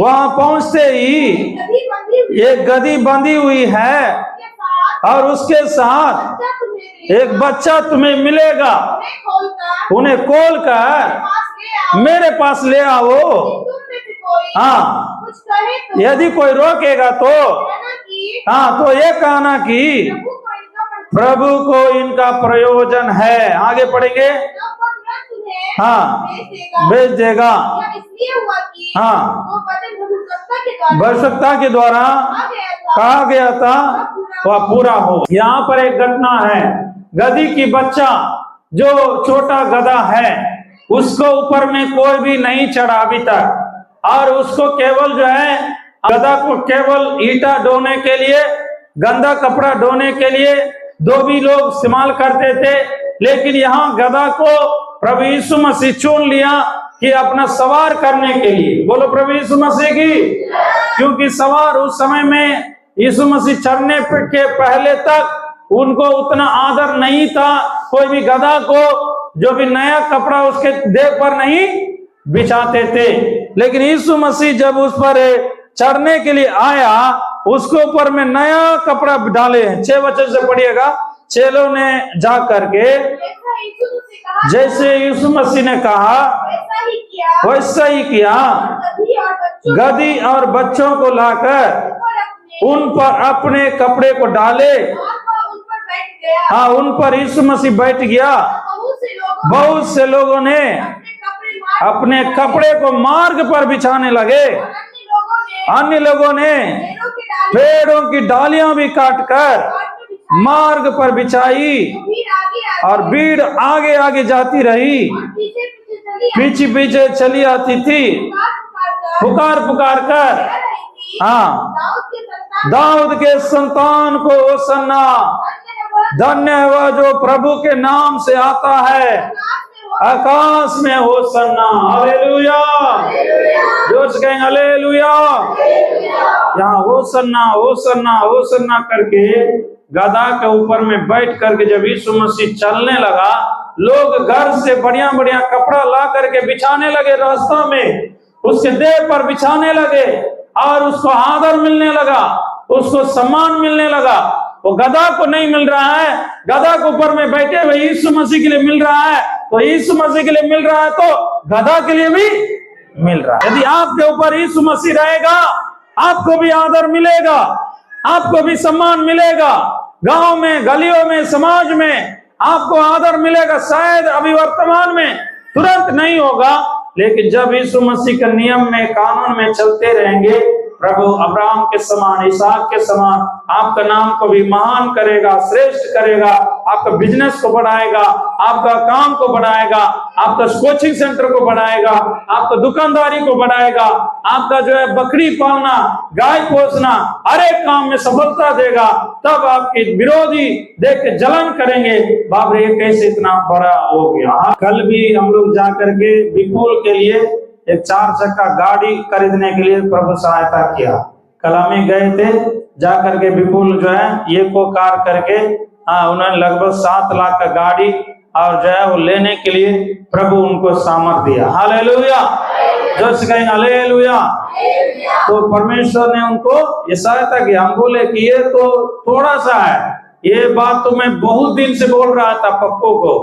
A: वहां पहुंचते ही एक गधी बंधी हुई है और उसके साथ एक बच्चा तुम्हें मिलेगा, उन्हें खोलकर मेरे पास ले आओ। यदि कोई रोकेगा तो ये कहना कि प्रभु को इनका प्रयोजन है। आगे पढ़ेंगे, भेज देगा। भविष्यवक्ता के द्वारा कहा गया था वह पूरा हो। यहाँ पर एक घटना है, गधी की बच्चा जो छोटा गधा है उसको ऊपर में कोई भी नहीं चढ़ा अभी तक, और उसको केवल जो है गधा को केवल ईंटा ढोने के लिए, गंदा कपड़ा ढोने के लिए धोबी लोग इस्तेमाल करते थे। लेकिन यहाँ गधा को प्रभु यीशु मसीह चुन लिया कि अपना सवार करने के लिए। बोलो प्रभु यीशु मसीह की। क्योंकि सवार उस समय में यीशु मसीह चढ़ने के पहले तक उनको उतना आदर नहीं था। कोई भी गधा को जो भी नया कपड़ा उसके देह पर नहीं बिछाते थे, लेकिन यीशु मसीह जब उस पर चढ़ने के लिए आया, उसके ऊपर में नया कपड़ा डाले हैं। 6 वचन से पढ़िएगा, चेलों ने जा करके जैसे यीशु मसीह ने कहा वैसा ही किया, गधी और बच्चों को लाकर उन पर अपने कपड़े को डाले। उन पर यीशु मसीह बैठ गया। बहुत से लोगों ने अपने कपड़े को मार्ग पर बिछाने लगे। अन्य लोगों ने पेड़ों की डालियां भी काटकर मार्ग पर बिछाई और भीड़ आगे आगे जाती रही, पीछे पीछे चली आती थी, पुकार पुकार कर दाऊद के संतान को होसन्ना, धन्य है वह जो प्रभु के नाम से आता है, आकाश में होसन्ना। हालेलुया, जोर से कहेंगे हालेलुया। यहाँ होसन्ना होसन्ना होसन्ना करके गधा के ऊपर में बैठ करके जब यीशु मसीह चलने लगा, लोग घर से बढ़िया बढ़िया कपड़ा ला करके बिछाने लगे, रास्ता में उसके देह पर बिछाने लगे और उसको आदर मिलने लगा। उसको सम्मान मिलने लगा। वो गधा को नहीं मिल रहा है, गधा के ऊपर में बैठे हुए यीशु मसीह के लिए मिल रहा है, तो यीशु मसीह के लिए मिल रहा है तो गधा के लिए भी मिल रहा है। यदि आपके ऊपर यीशु मसीह रहेगा, आपको भी आदर मिलेगा, आपको भी सम्मान मिलेगा। गांव में, गलियों में, समाज में आपको आदर मिलेगा। शायद अभी वर्तमान में तुरंत नहीं होगा, लेकिन जब यीशु मसीह के नियम में, कानून में चलते रहेंगे, प्रभु अब्राहम के समान, इसहाक के समान आपका नाम को भी महान करेगा, श्रेष्ठ करेगा, आपका बिजनेस को बढ़ाएगा, आपका काम को बढ़ाएगा, आपका कोचिंग सेंटर को बढ़ाएगा, आपका दुकानदारी को बढ़ाएगा, आपका जो है बकरी पालना, गाय पोसना, हर एक काम में सफलता देगा। तब आपके विरोधी देख के जलन करेंगे, बाप रे कैसे इतना बड़ा हो गया। कल भी हम लोग जाकर के विपुल के लिए एक 4 चक्का गाड़ी खरीदने के लिए प्रभु सहायता किया। कल हम गए थे, जाकर के विपुल जो है ये को कार करके उन्होंने लगभग 7 लाख का गाड़ी और जो है वो लेने के लिए प्रभु उनको सामर्थ दिया। हालेलुया, जो कहें हालेलुया। तो परमेश्वर ने उनको ये सहायता की। हम बोले कि ये तो थोड़ा सा है, ये बात तो मैं बहुत दिन से बोल रहा था पप्पू को,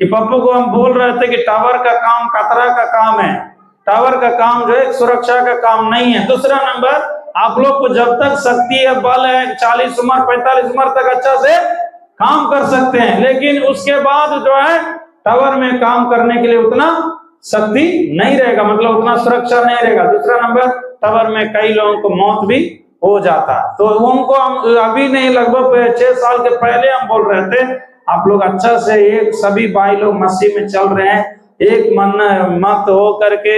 A: कि पप्पू को हम बोल रहे थे कि टावर का काम खतरा का काम है। टावर का काम जो है सुरक्षा का काम नहीं है। दूसरा नंबर, आप लोग को जब तक शक्ति है, बल है, 40 उम्र 45 उम्र तक अच्छा से काम कर सकते हैं, लेकिन उसके बाद जो है टावर में काम करने के लिए उतना शक्ति नहीं रहेगा, मतलब उतना सुरक्षा नहीं रहेगा। दूसरा नंबर, टावर में कई लोगों को मौत भी हो जाता, तो उनको हम अभी नहीं, लगभग 6 साल के पहले हम बोल रहे थे, आप लोग अच्छा से एक सभी भाई लोग मसीह में चल रहे हैं, एक मन मत हो करके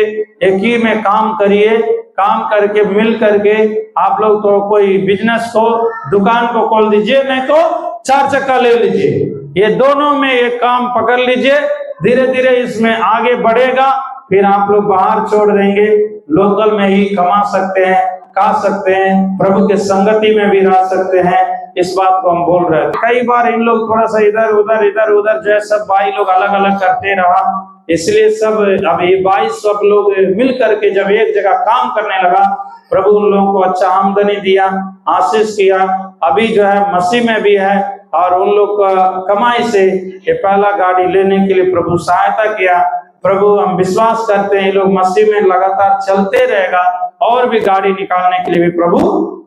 A: एक ही में काम करिए, काम करके मिल करके आप लोग तो कोई बिजनेस को, दुकान को खोल दीजिए, नहीं तो 4 चक्का ले लीजिए। ये दोनों में एक काम पकड़ लीजिए, धीरे धीरे इसमें आगे बढ़ेगा, फिर आप लोग बाहर छोड़ देंगे, लोकल में ही कमा सकते हैं, खा सकते हैं, प्रभु के संगति में भी रह सकते हैं। इस बात को हम बोल रहे हैं। कई बार इन लोग थोड़ा सा इधर उधर जो है सब भाई लोग अलग अलग करते रहा, इसलिए सब अब ये 22 सब लोग मिल करके जब एक जगह काम करने लगा, प्रभु उन लोगों को अच्छा आमदनी दिया, आशीष किया। अभी जो है मसीह में भी है, और उन लोग का कमाई से ये पहला गाड़ी लेने के लिए प्रभु सहायता किया। प्रभु हम विश्वास करते हैं ये लोग मसीह में लगातार चलते रहेगा, और भी गाड़ी निकालने के लिए भी प्रभु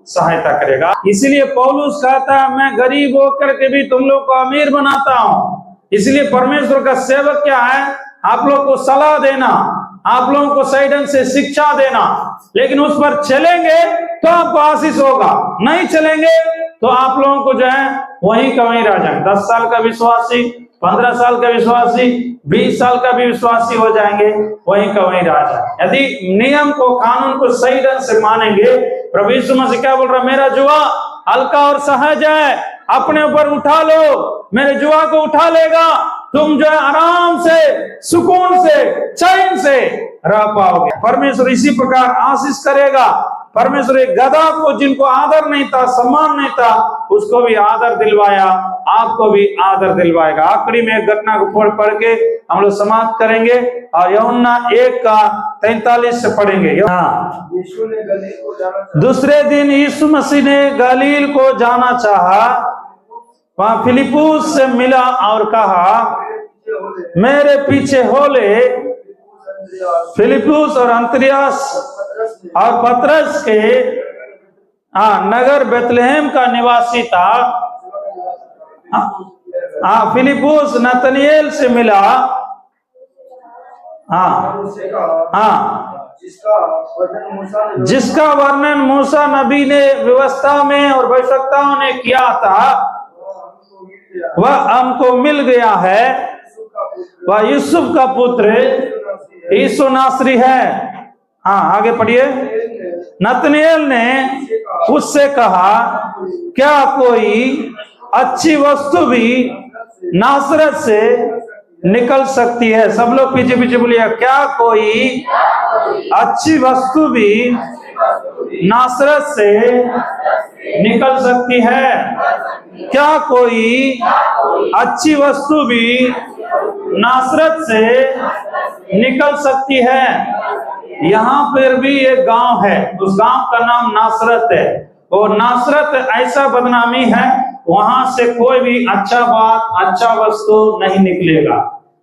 A: सहायता करेगा। इसीलिए पौलुस कहता है, मैं गरीब होकर के भी तुम लोग को अमीर बनाता हूँ। इसलिए परमेश्वर का सेवक क्या है? आप लोग को सलाह देना, आप लोगों को सही ढंग से शिक्षा देना, लेकिन उस पर चलेंगे तो आपको आशीष होगा, नहीं चलेंगे तो आप लोगों को जो है वहीं का वहीं रह जाएंगे। 10 साल का विश्वासी, 15 साल का विश्वासी, 20 साल का भी विश्वासी हो जाएंगे, वहीं का वहीं रह जाएंगे। यदि नियम को, कानून को सही ढंग से मानेंगे। प्रभु यीशु मसीह क्या बोल रहा, मेरा जुआ हल्का और सहज है, अपने ऊपर उठा लो, मेरे जुआ को उठा लेगा, तुम जो है आराम से, सुकून से, चैन से रह पाओगे। परमेश्वर इसी प्रकार आशीष करेगा। परमेश्वर एक गधा को, जिनको आदर नहीं था, सम्मान नहीं था, उसको भी आदर दिलवाया, आपको भी आदर दिलवाएगा। आखिरी में एक घटना को पढ़ के हम लोग समाप्त करेंगे, और यूहन्ना 1:43 से पढ़ेंगे।
B: यीशु ने गलील को जाना,
A: दूसरे दिन यीशु मसीह ने गलील को जाना चाहा, वहां फिलिप्पुस से मिला और कहा, मेरे पीछे हो ले। फिलिप्पुस और अंतरियास और पतरस के नगर बेतलेहम का निवासी था। फिलिप्पुस नतनिएल से मिला, जिसका वर्णन मूसा नबी ने व्यवस्था में और भविष्यवक्ताओं ने किया था, वह हमको मिल गया है। वह यूसुफ का पुत्र यीशु नासरी है। आगे पढ़िए। नतनिएल ने उससे कहा, क्या कोई अच्छी वस्तु भी नासरत से निकल सकती है? सब लोग पीछे पीछे बोलिए, क्या कोई अच्छी वस्तु भी नासरत से निकल सकती है? क्या कोई अच्छी वस्तु भी नासरत से निकल सकती है? यहाँ पर भी एक गांव है, उस गांव का नाम नासरत है। वो नासरत ऐसा बदनामी है, वहां से कोई भी अच्छा बात, अच्छा वस्तु नहीं निकलेगा,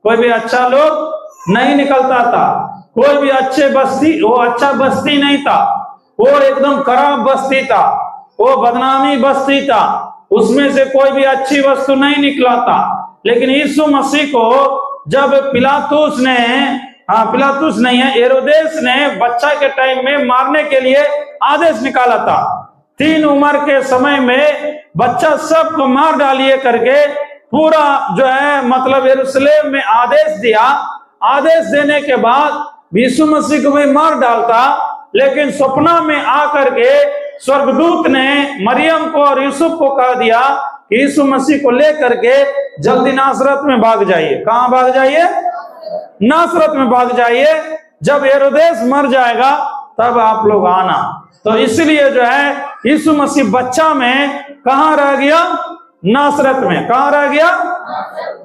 A: कोई भी अच्छा लोग नहीं निकलता था, कोई भी अच्छे बस्ती, वो अच्छा बस्ती नहीं था, वो एकदम खराब बस्ती था, वो बदनामी बस्ती था, उसमें से कोई भी अच्छी वस्तु नहीं निकला था। लेकिन यीशु मसीह को जब पिलातुस ने, पिलातुस नहीं है, हेरोदेस ने बच्चा के टाइम में मारने के लिए आदेश निकाला था। 3 उम्र के समय में बच्चा सबको मार डालिए करके पूरा जो है मतलब यरूशलेम में आदेश दिया। आदेश देने के बाद यीशु मसीह को भी मार डालता, लेकिन सपना में आकर के स्वर्गदूत ने मरियम को और यूसुफ को कह दिया कि यीशु मसीह को लेकर के जल्दी नासरत में भाग जाइए। कहां भाग जाइए? नासरत में भाग जाइए, जब हेरोदेस मर जाएगा तब आप लोग आना। तो इसलिए जो है यीशु मसीह बच्चा में कहां रह गया? नासरत में। कहां रह गया?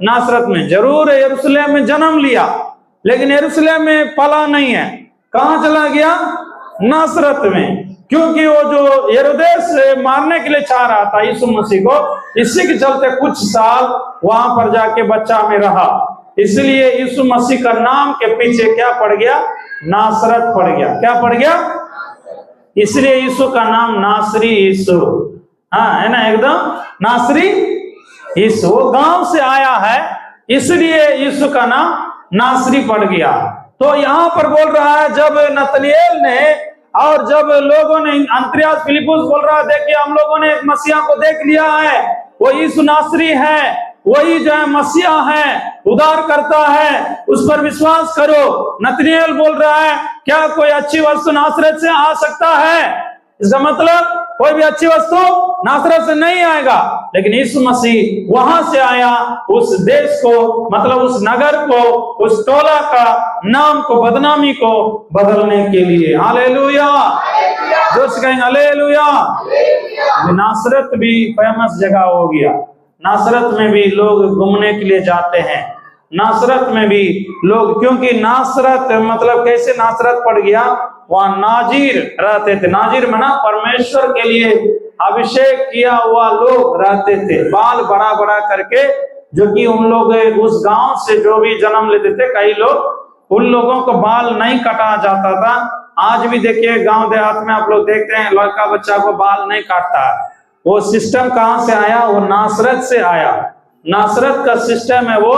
A: नासरत में। जरूर यरूशलेम में जन्म लिया, लेकिन यरूशलेम में पला नहीं है। कहां चला गया? नासरत में। क्योंकि वो जो हेरोदेस मारने के लिए चाह रहा था यीशु मसीह को, इसी के चलते कुछ साल वहां पर जाके बच्चा में रहा। इसलिए यीशु मसीह का नाम के पीछे क्या पड़ गया? नासरत पड़ गया। क्या पड़ गया? इसलिए यीशु का नाम नासरी यीशु, हाँ है ना, एकदम नासरी यीशु। वो गांव से आया है, इसलिए यीशु का नाम नासरी पड़ गया। तो यहाँ पर बोल रहा है, जब नतनएल ने और जब लोगों ने, अंद्रियास फिलिपुस बोल रहा है, देखिए हम लोगों ने एक मसीहा को देख लिया है, वो यीशु नासरी है, वही जो है मसीहा है, उद्धार करता है, उस पर विश्वास करो। नतनएल बोल रहा है, क्या कोई अच्छी वस्तु नासरत से आ सकता है? इसका मतलब कोई भी अच्छी वस्तु नासरत से नहीं आएगा। लेकिन यीशु मसीह वहां से आया, उस देश को, मतलब उस नगर को, उस टोला का नाम को, बदनामी को बदलने के लिए। हालेलुया, जो से कहेंगे हालेलुया। नासरत भी फेमस जगह हो गया। नासरत में भी लोग घूमने के लिए जाते हैं। नासरत में भी लोग, क्योंकि नासरत मतलब कैसे नासरत पड़ गया? वहां नाजीर रहते थे। नाजीर में ना परमेश्वर के लिए अभिषेक किया हुआ लोग रहते थे, बाल बड़ा बड़ा करके, जो कि उन लोग उस गांव से जो भी जन्म लेते थे, कई लोग, उन लोगों को बाल नहीं कटा जाता था। आज भी देखिए गांव देहात में आप लोग देखते हैं, लड़का बच्चा को बाल नहीं काटता है। वो सिस्टम कहां से आया? वो नासरत से आया। नासरत का सिस्टम है, वो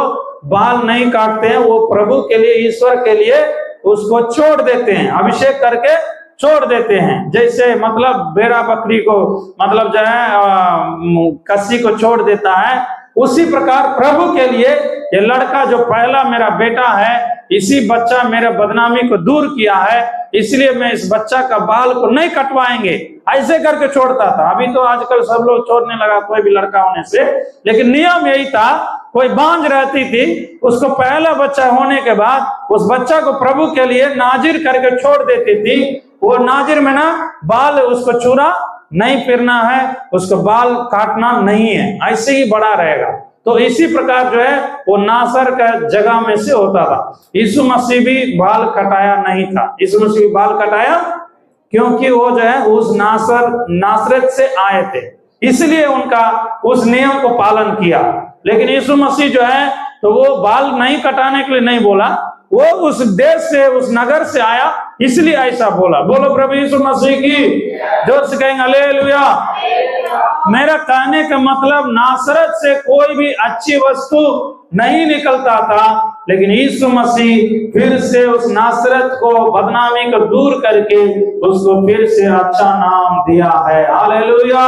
A: बाल नहीं काटते हैं, वो प्रभु के लिए, ईश्वर के लिए उसको छोड़ देते हैं, अभिषेक करके छोड़ देते हैं। जैसे मतलब बेड़ा बकरी को मतलब जो है कस्सी को छोड़ देता है, उसी प्रकार प्रभु के लिए ये लड़का जो पहला मेरा बेटा है, इसी बच्चा मेरे बदनामी को दूर किया है, इसलिए मैं इस बच्चा का बाल को नहीं कटवाएंगे, ऐसे करके छोड़ता था। अभी तो आजकल सब लोग छोड़ने लगा, कोई भी लड़का होने से, लेकिन नियम यही था। कोई बांझ रहती थी, उसको पहला बच्चा होने के बाद उस बच्चा को प्रभु के लिए नाजिर करके छोड़ देती थी। वो नाजिर में ना बाल उसको चूरा नहीं फिरना है, उसको बाल काटना नहीं है, ऐसे ही बड़ा रहेगा। तो इसी प्रकार जो है वो नासर का जगह में से होता था। यीशु मसीह भी बाल कटाया नहीं था। यीशु मसीह भी बाल कटाया क्योंकि वो जो है उस नासरत से आए थे, इसलिए उनका उस नियम को पालन किया। लेकिन यीशु मसीह जो है तो वो बाल नहीं कटाने के लिए नहीं बोला, वो उस देश से, उस नगर से आया, इसलिए ऐसा बोला। बोलो प्रभु यीशु मसीह की, जोर से कहेंगे हालेलुया। मेरा कहने का मतलब नासरत से कोई भी अच्छी वस्तु नहीं निकलता था, लेकिन यीशु मसीह फिर से उस नासरत को, बदनामी को दूर करके उसको फिर से अच्छा नाम दिया है। हालेलुया।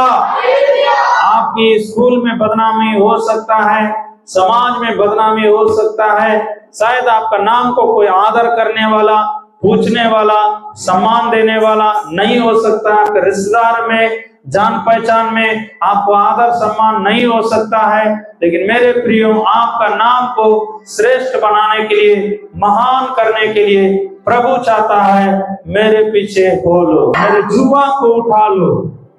A: आपकी स्कूल में बदनामी हो सकता है, समाज में बदनामी हो सकता है, शायद आपका नाम को कोई आदर करने वाला, पूछने वाला, सम्मान देने वाला नहीं हो सकता। आपके रिश्तेदार में, जान पहचान में आपको आदर सम्मान नहीं हो सकता है। लेकिन मेरे प्रियो, आपका नाम को श्रेष्ठ बनाने के लिए, महान करने के लिए प्रभु चाहता है, मेरे पीछे हो लो, मेरे जुआ को उठा लो,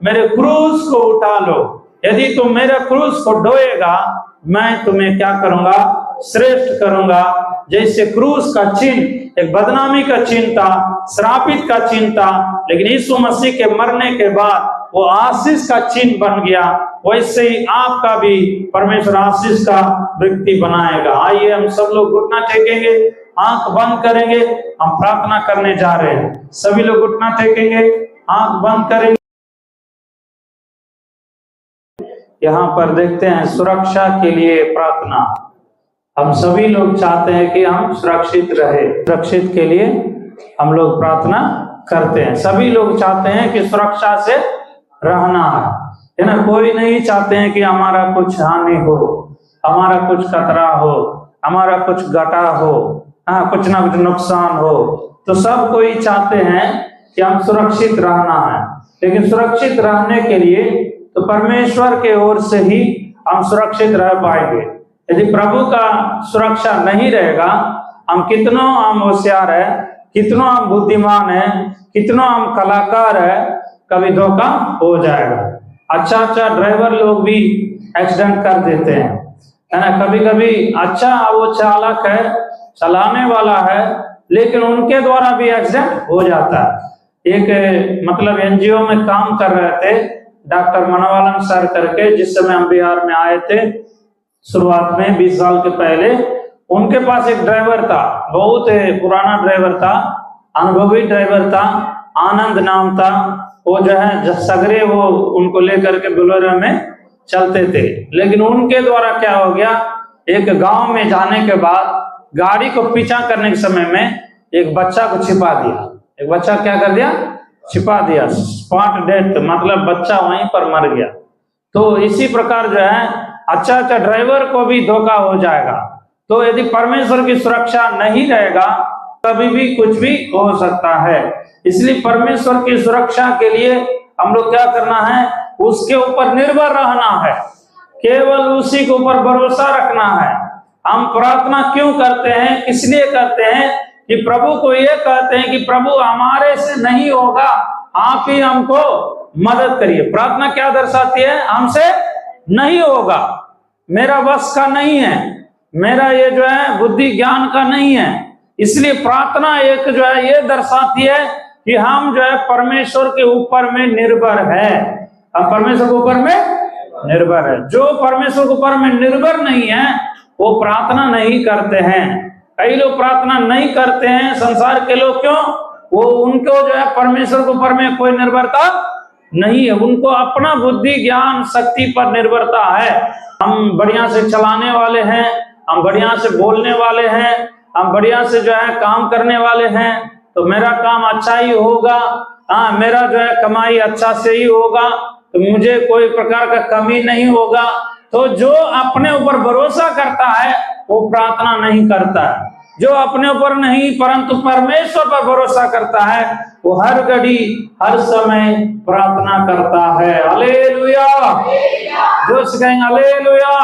A: मेरे क्रूस को उठा लो। यदि तुम मेरे क्रूस को ढोएगा, मैं तुम्हें क्या करूंगा? श्रेष्ठ करूंगा। जैसे क्रूस का चिन्ह एक बदनामी का चिन्ह था, श्रापित का चिन्ह था, लेकिन यीशु मसीह के मरने के बाद वो आशीष का चिन्ह बन गया, वैसे ही आपका भी परमेश्वर आशीष का व्यक्ति बनाएगा। आइए हम सब लोग घुटना टेकेंगे, आंख बंद करेंगे, हम प्रार्थना करने जा रहे हैं। सभी लोग घुटना टेकेंगे, आंख बंद करेंगे। यहाँ पर देखते हैं सुरक्षा के लिए प्रार्थना। हम सभी लोग चाहते हैं कि हम सुरक्षित रहे, सुरक्षित के लिए हम लोग प्रार्थना करते हैं। सभी लोग चाहते हैं कि सुरक्षा से रहना है ना। कोई नहीं चाहते हैं कि हमारा कुछ हानि हो, हमारा कुछ खतरा हो, हमारा कुछ घाटा हो, हाँ कुछ ना कुछ नुकसान हो। तो सब कोई चाहते हैं कि हम सुरक्षित रहना है, लेकिन सुरक्षित रहने के लिए तो परमेश्वर के ओर से ही हम सुरक्षित रह पाएंगे। यदि प्रभु का सुरक्षा नहीं रहेगा, हम कितनों हम होशियार है, कितनों हम बुद्धिमान है, कितनों हम कलाकार है, कभी धोखा हो जाएगा। अच्छा ड्राइवर लोग भी एक्सीडेंट कर देते हैं, है ना। कभी कभी अच्छा वो चालक है, चलाने वाला है, लेकिन उनके द्वारा भी एक्सीडेंट हो जाता है। एक मतलब एनजीओ में काम कर रहे थे डॉक्टर मनवालन सर करके, जिस समय हम बिहार में आए थे शुरुआत में 20 साल के पहले। उनके पास एक ड्राइवर था, बहुत पुराना ड्राइवर था, अनुभवी ड्राइवर था, आनंद नाम था। वो जो है सगरे वो उनको लेकर के बोलेरो में चलते थे। लेकिन उनके द्वारा क्या हो गया, एक गांव में जाने के बाद गाड़ी को पीछा करने के समय में एक बच्चा को छिपा दिया। एक बच्चा क्या कर दिया, छिपा दिया। स्पॉट डेथ, मतलब बच्चा वहीं पर मर गया। तो इसी प्रकार जो है अच्छा ड्राइवर को भी धोखा हो जाएगा। तो यदि परमेश्वर की सुरक्षा नहीं रहेगा, कभी भी कुछ भी हो सकता है। इसलिए परमेश्वर की सुरक्षा के लिए हम लोग क्या करना है, उसके ऊपर निर्भर रहना है, केवल उसी के ऊपर भरोसा रखना है। हम प्रार्थना क्यों करते हैं, किस लिए करते हैं, कि प्रभु को ये कहते हैं कि प्रभु हमारे से नहीं होगा, आप ही हमको मदद करिए। प्रार्थना क्या दर्शाती है, हमसे नहीं होगा, मेरा वश का नहीं है, मेरा ये जो है बुद्धि ज्ञान का नहीं है। इसलिए प्रार्थना एक जो है ये दर्शाती है कि हम जो है परमेश्वर के ऊपर में निर्भर है। हम परमेश्वर के ऊपर में निर्भर है। जो परमेश्वर के ऊपर में निर्भर नहीं है वो प्रार्थना नहीं करते हैं। कई लोग प्रार्थना नहीं करते हैं, संसार के लोग क्यों, वो उनको जो है परमेश्वर के ऊपर में कोई निर्भरता नहीं है, उनको अपना बुद्धि ज्ञान शक्ति पर निर्भरता है। हम बढ़िया से चलाने वाले हैं, हम बढ़िया से बोलने वाले हैं, हम बढ़िया से जो है काम करने वाले हैं, तो मेरा काम अच्छा ही होगा, हाँ मेरा जो है कमाई अच्छा से ही होगा, तो मुझे कोई प्रकार का कमी नहीं होगा। तो जो अपने ऊपर भरोसा करता है वो प्रार्थना नहीं करता है। जो अपने ऊपर नहीं परंतु परमेश्वर पर भरोसा करता है वो हर घड़ी हर समय प्रार्थना करता है। हालेलुया, जो कहेंगे हालेलुया।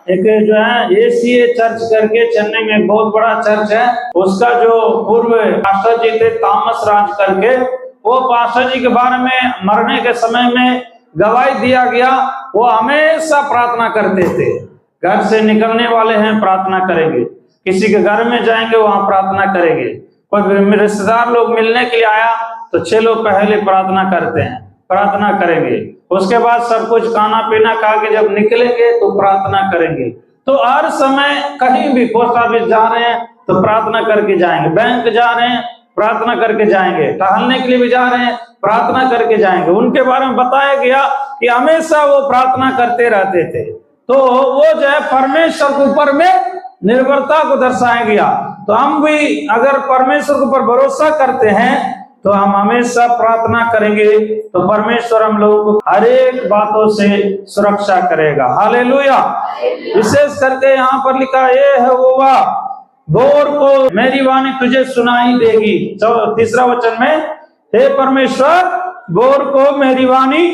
A: एक जो है एसीए चर्च करके चेन्नई में बहुत बड़ा चर्च है, उसका जो पूर्व पास्टर जी थे थॉमस राज करके, वो पास्टर जी के बारे में मरने के समय में गवाही दिया गया, वो हमेशा प्रार्थना करते थे। घर से निकलने वाले हैं प्रार्थना करेंगे, किसी के घर में जाएंगे वहां प्रार्थना करेंगे, कोई रिश्तेदार लोग मिलने के लिए आया तो 6 लोग पहले प्रार्थना करते हैं, प्रार्थना करेंगे। उसके बाद सब कुछ खाना पीना खा के जब निकलेंगे तो प्रार्थना करेंगे। तो हर समय कहीं भी पोस्ट ऑफिस जा रहे हैं तो प्रार्थना करके जाएंगे, बैंक जा रहे हैं प्रार्थना करके जाएंगे, टहलने के लिए भी जा रहे हैं प्रार्थना करके जाएंगे। उनके बारे में बताया गया कि हमेशा वो प्रार्थना करते रहते थे। तो वो जो है परमेश्वर के ऊपर में निर्भरता को दर्शाया गया। तो हम भी अगर परमेश्वर के ऊपर भरोसा करते हैं तो हम हमेशा प्रार्थना करेंगे, तो परमेश्वर हम लोगों को हर एक बातों से सुरक्षा करेगा। हालेलुया। विशेष करके यहाँ पर लिखा ये है होगा, भोर को मेरी वाणी तुझे सुनाई देगी। 3रा वचन में, हे परमेश्वर भोर को मेरी वाणी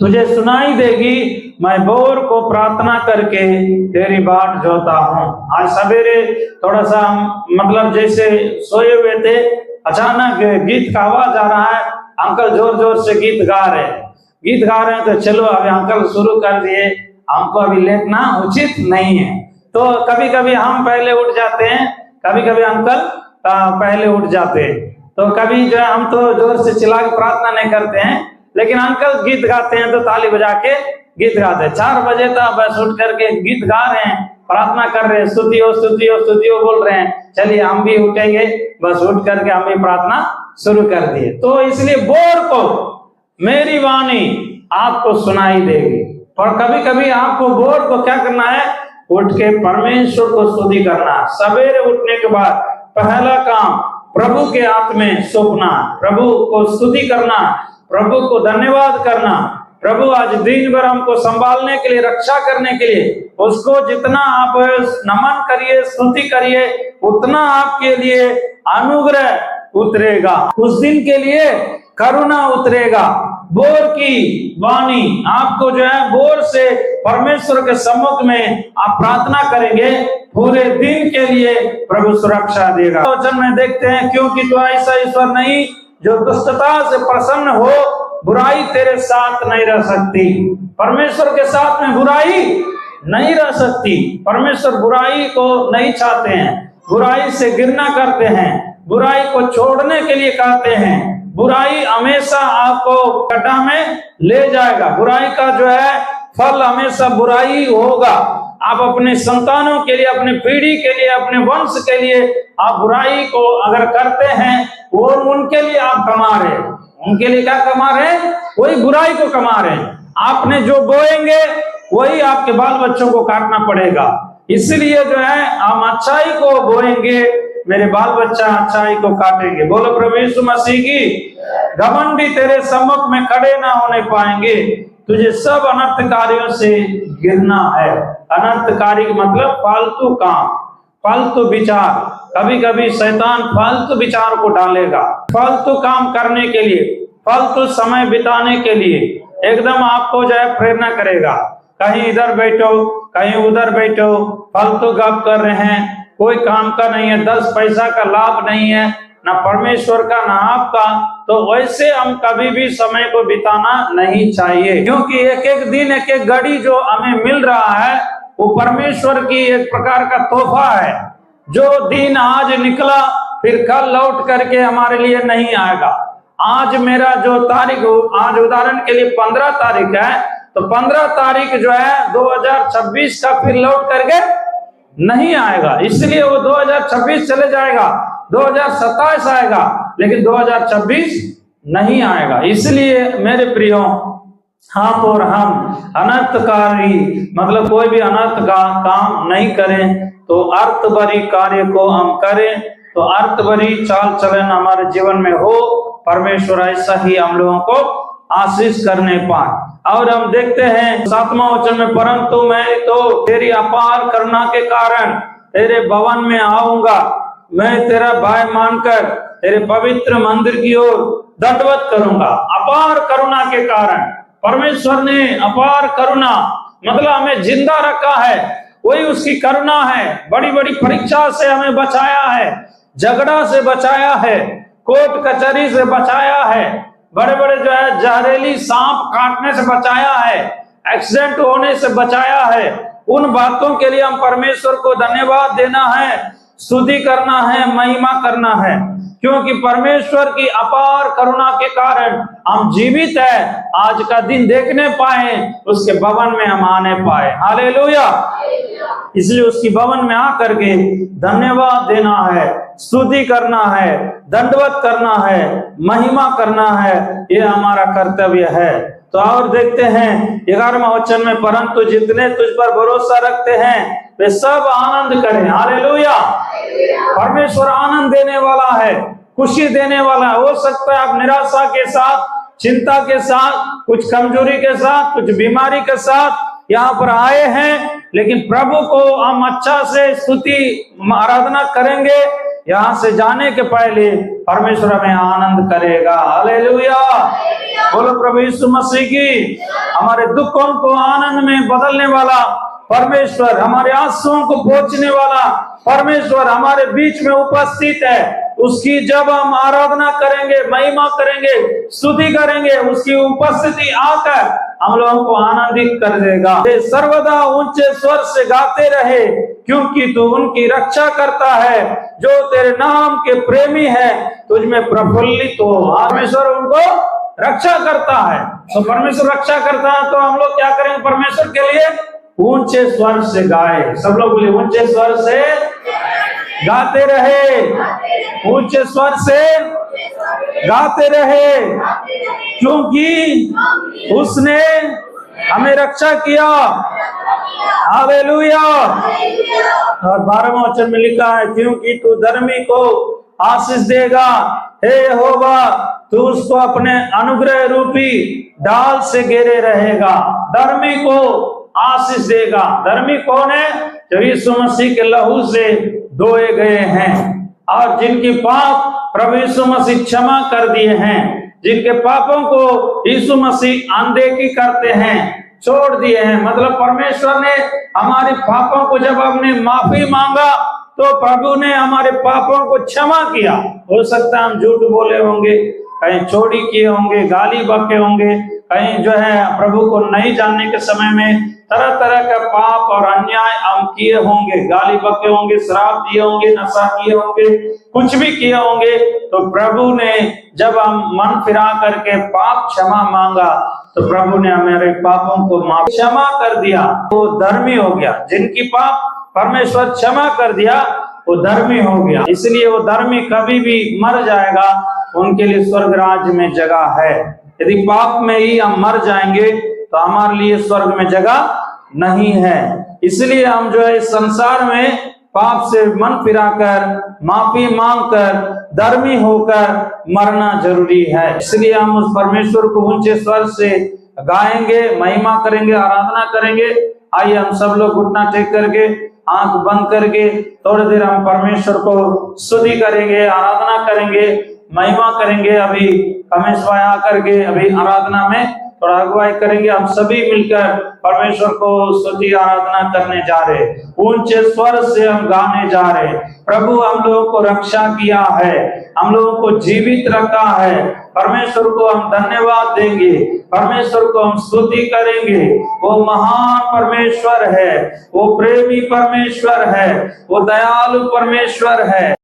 A: तुझे सुनाई देगी, मैं भोर को प्रार्थना करके तेरी बाट जोता हूँ। आज सवेरे थोड़ा सा मतलब जैसे सोए हुए थे, अचानक गीत का आवाज आ रहा है, अंकल जोर जोर से गीत गा रहे हैं, तो चलो अभी अंकल शुरू कर दिए, हमको अभी लेटना उचित नहीं है। तो कभी कभी हम पहले उठ जाते हैं, कभी कभी अंकल पहले उठ जाते हैं। तो कभी जो है हम तो जोर से चिल्ला के प्रार्थना नहीं करते हैं, लेकिन अंकल गीत गाते हैं तो ताली बजा के गीत गाते हैं। 4 बजे तक बस उठ करके गीत गा रहे हैं, प्रार्थना कर रहे हैं, स्तुतियो स्तुतियो स्तुतियो बोल रहे हैं। चलिए हम भी उठेंगे, बस उठ करके हम भी प्रार्थना शुरू कर दिए। तो इसलिए बोर को मेरी वाणी आपको सुनाई देगी। पर कभी कभी आपको बोर को क्या करना है, उठ के परमेश्वर को स्तुति करना। सवेरे उठने के बाद पहला काम प्रभु के हाथ में सौंपना, प्रभु को स्तुति करना, प्रभु को धन्यवाद करना। प्रभु आज दिन भर हमको संभालने के लिए, रक्षा करने के लिए, उसको जितना आप नमन करिए, स्तुति करिए, उतना आपके लिए अनुग्रह उतरेगा, उस दिन के लिए करुणा उतरेगा। बोर की वाणी आपको जो है, बोर से परमेश्वर के सम्मुख में आप प्रार्थना करेंगे, पूरे दिन के लिए प्रभु सुरक्षा देगा। वचन में देखते हैं, क्योंकि तो ऐसा ईश्वर नहीं जो दुष्टता से प्रसन्न हो, बुराई तेरे साथ नहीं रह सकती। परमेश्वर के साथ में बुराई नहीं रह सकती। परमेश्वर बुराई को नहीं चाहते हैं, बुराई से घृणा करते हैं, बुराई को छोड़ने के लिए कहते हैं। बुराई हमेशा आपको गड्ढा में ले जाएगा, बुराई का जो है फल हमेशा बुराई होगा। आप अपने संतानों के लिए, अपने पीढ़ी के लिए, अपने वंश के लिए आप बुराई को अगर करते हैं, वो उनके लिए आप कमा रहे हैं। उनके लिए क्या कमा रहे हैं? वही बुराई को कमा रहे हैं। आपने जो बोएंगे वही आपके बाल बच्चों को काटना पड़ेगा। इसलिए जो है, हम अच्छाई को बोएंगे, मेरे बाल बच्चा अच्छाई को काटेंगे। बोलो प्रभु यीशु मसीह की। घमंडी तेरे सम्मुख में खड़े ना होने पाएंगे, तुझे सब अनर्थकारियों से गिरना है। अनर्थकारी मतलब फालतू काम, फालतू विचार। कभी कभी शैतान फालतू विचार को डालेगा, फालतू काम करने के लिए, फालतू समय बिताने के लिए एकदम आपको जो है प्रेरणा करेगा। कहीं इधर बैठो, कहीं उधर बैठो, फालतू गप कर रहे हैं, कोई काम का नहीं है, 10 पैसा का लाभ नहीं है, ना परमेश्वर का ना आपका। तो वैसे हम कभी भी समय को बिताना नहीं चाहिए, क्योंकि एक एक दिन, एक एक घड़ी जो हमें मिल रहा है, वो परमेश्वर की एक प्रकार का तोहफा है। जो दिन आज निकला, फिर कल लौट करके हमारे लिए नहीं आएगा। आज मेरा जो तारीख, आज उदाहरण के लिए 15 तारीख है, तो 15 तारीख जो है 2026 का फिर लौट करके नहीं आएगा। इसलिए वो 2026 चले जाएगा, 2027 आएगा, लेकिन 2026 नहीं आएगा। इसलिए मेरे प्रियो, आप और हम अनर्थकारी मतलब कोई भी अनर्थ का काम नहीं करें, तो अर्थभरी कार्य को हम करें, तो अर्थभरी चाल चलन हमारे जीवन में हो। परमेश्वर ऐसा ही हम लोगों को आशीष करने पाए। और हम देखते हैं 7वां वचन में, परंतु मैं तो तेरी अपार करुणा के कारण तेरे भवन में आऊंगा, मैं तेरा भाई मानकर तेरे पवित्र मंदिर की ओर दंडवत करूंगा। अपार करुणा के कारण परमेश्वर ने अपार करुणा मतलब हमें जिंदा रखा है, वही उसकी करुणा है। बड़ी बड़ी परीक्षा से हमें बचाया है, झगड़ा से बचाया है, कोर्ट कचहरी से बचाया है, बड़े बड़े जो है जहरीली सांप काटने से बचाया है, एक्सीडेंट होने से बचाया है। उन बातों के लिए हम परमेश्वर को धन्यवाद देना है, स्तुति करना है, महिमा करना है, क्योंकि परमेश्वर की अपार करुणा के कारण हम जीवित है, आज का दिन देखने पाए, उसके भवन में हम आने पाए। हालेलुया। इसलिए उसकी भवन में आकर के धन्यवाद देना है, स्तुति करना है, दंडवत करना है, महिमा करना है, ये हमारा कर्तव्य है। तो और देखते हैं 11वां वचन में, परंतु जितने तुझ पर भरोसा रखते हैं वे सब आनंद करें। हालेलुया। परमेश्वर आनंद देने वाला है, खुशी देने वाला है। हो सकता है आप निराशा के साथ, चिंता के साथ, कुछ कमजोरी के साथ, कुछ बीमारी के साथ यहाँ पर आए हैं, लेकिन प्रभु को हम अच्छा से स्तुति आराधना करेंगे। यहाँ से जाने के पहले परमेश्वर हमें आनंद करेगा। हालेलुया। बोलो प्रभु यीशु मसीह की। हमारे दुखों को आनंद में बदलने वाला परमेश्वर, हमारे आंसुओं को पोंछने वाला परमेश्वर हमारे बीच में उपस्थित है। उसकी जब हम आराधना करेंगे, महिमा करेंगे, स्तुति करेंगे, उसकी उपस्थिति आकर हम लोगों को आनंदित कर देगा। वे सर्वदा ऊंचे स्वर से गाते रहे, क्योंकि तू उनकी रक्षा करता है, जो तेरे नाम के प्रेमी है, तुझ में प्रफुल्लित हो। परमेश्वर उनको रक्षा करता है। तो परमेश्वर रक्षा करता है, तो हम लोग क्या करेंगे परमेश्वर के लिए? ऊंचे स्वर से गाए। सब लोग बोलिए ऊंचे स्वर से गाते रहे, ऊंचे स्वर से गाते रहे, क्योंकि उसने हमें रक्षा किया। हालेलुया। और 12वां वचन में लिखा है, क्योंकि तू धर्मी को आशीष देगा, हे यहोवा तू उसको अपने अनुग्रह रूपी डाल से घेरे रहेगा। धर्मी को आशीष देगा। धर्मी कौन है? जो यीशु मसीह के लहू से धोए गए हैं और जिनकी पाप प्रभु यीशु मसीह क्षमा कर दिए हैं, जिनके पापों को यीशु मसीह अनदेखी करते हैं, छोड़ दिए हैं। मतलब परमेश्वर ने हमारे पापों को जब हमने माफी मांगा तो प्रभु ने हमारे पापों को क्षमा किया। हो सकता है हम झूठ बोले होंगे, कहीं चोरी किए होंगे, गाली बके होंगे, कहीं जो है प्रभु को नहीं जानने के समय में तरह तरह का पाप और अन्याय हम किए होंगे, गाली बके होंगे, शराब दिए होंगे, नशा किए होंगे, कुछ भी किए होंगे। तो प्रभु ने जब हम मन फिरा करके पाप क्षमा मांगा तो प्रभु ने हमारे पापों को माफ क्षमा कर दिया, वो धर्मी हो गया। जिनकी पाप परमेश्वर क्षमा कर दिया वो धर्मी हो गया। इसलिए वो धर्मी कभी भी मर जाएगा, उनके लिए स्वर्ग राज्य में जगह है। यदि पाप में ही हम मर जाएंगे तो हमारे लिए स्वर्ग में जगह नहीं है। इसलिए हम जो है इस संसार में पाप से मन फिराकर माफी मांगकर धर्मी होकर मरना जरूरी है। इसलिए हम उस परमेश्वर को ऊंचे स्वर से गाएंगे, महिमा करेंगे, आराधना करेंगे। आइए हम सब लोग घुटना टेक करके आंख बंद करके थोड़ी देर हम परमेश्वर को स्तुति करेंगे, आराधना करेंगे, महिमा करेंगे। अभी कमेश भाई आकर के अभी आराधना में थोड़ा अगुवाई करेंगे। हम सभी मिलकर परमेश्वर को स्तुति आराधना करने जा रहे, ऊंचे स्वर से हम गाने जा रहे। प्रभु हम लोगों को रक्षा किया है, हम लोगों को जीवित रखा है। परमेश्वर को हम धन्यवाद देंगे, परमेश्वर को हम स्तुति करेंगे। वो महान परमेश्वर है, वो प्रेमी परमेश्वर है, वो दयालु परमेश्वर है।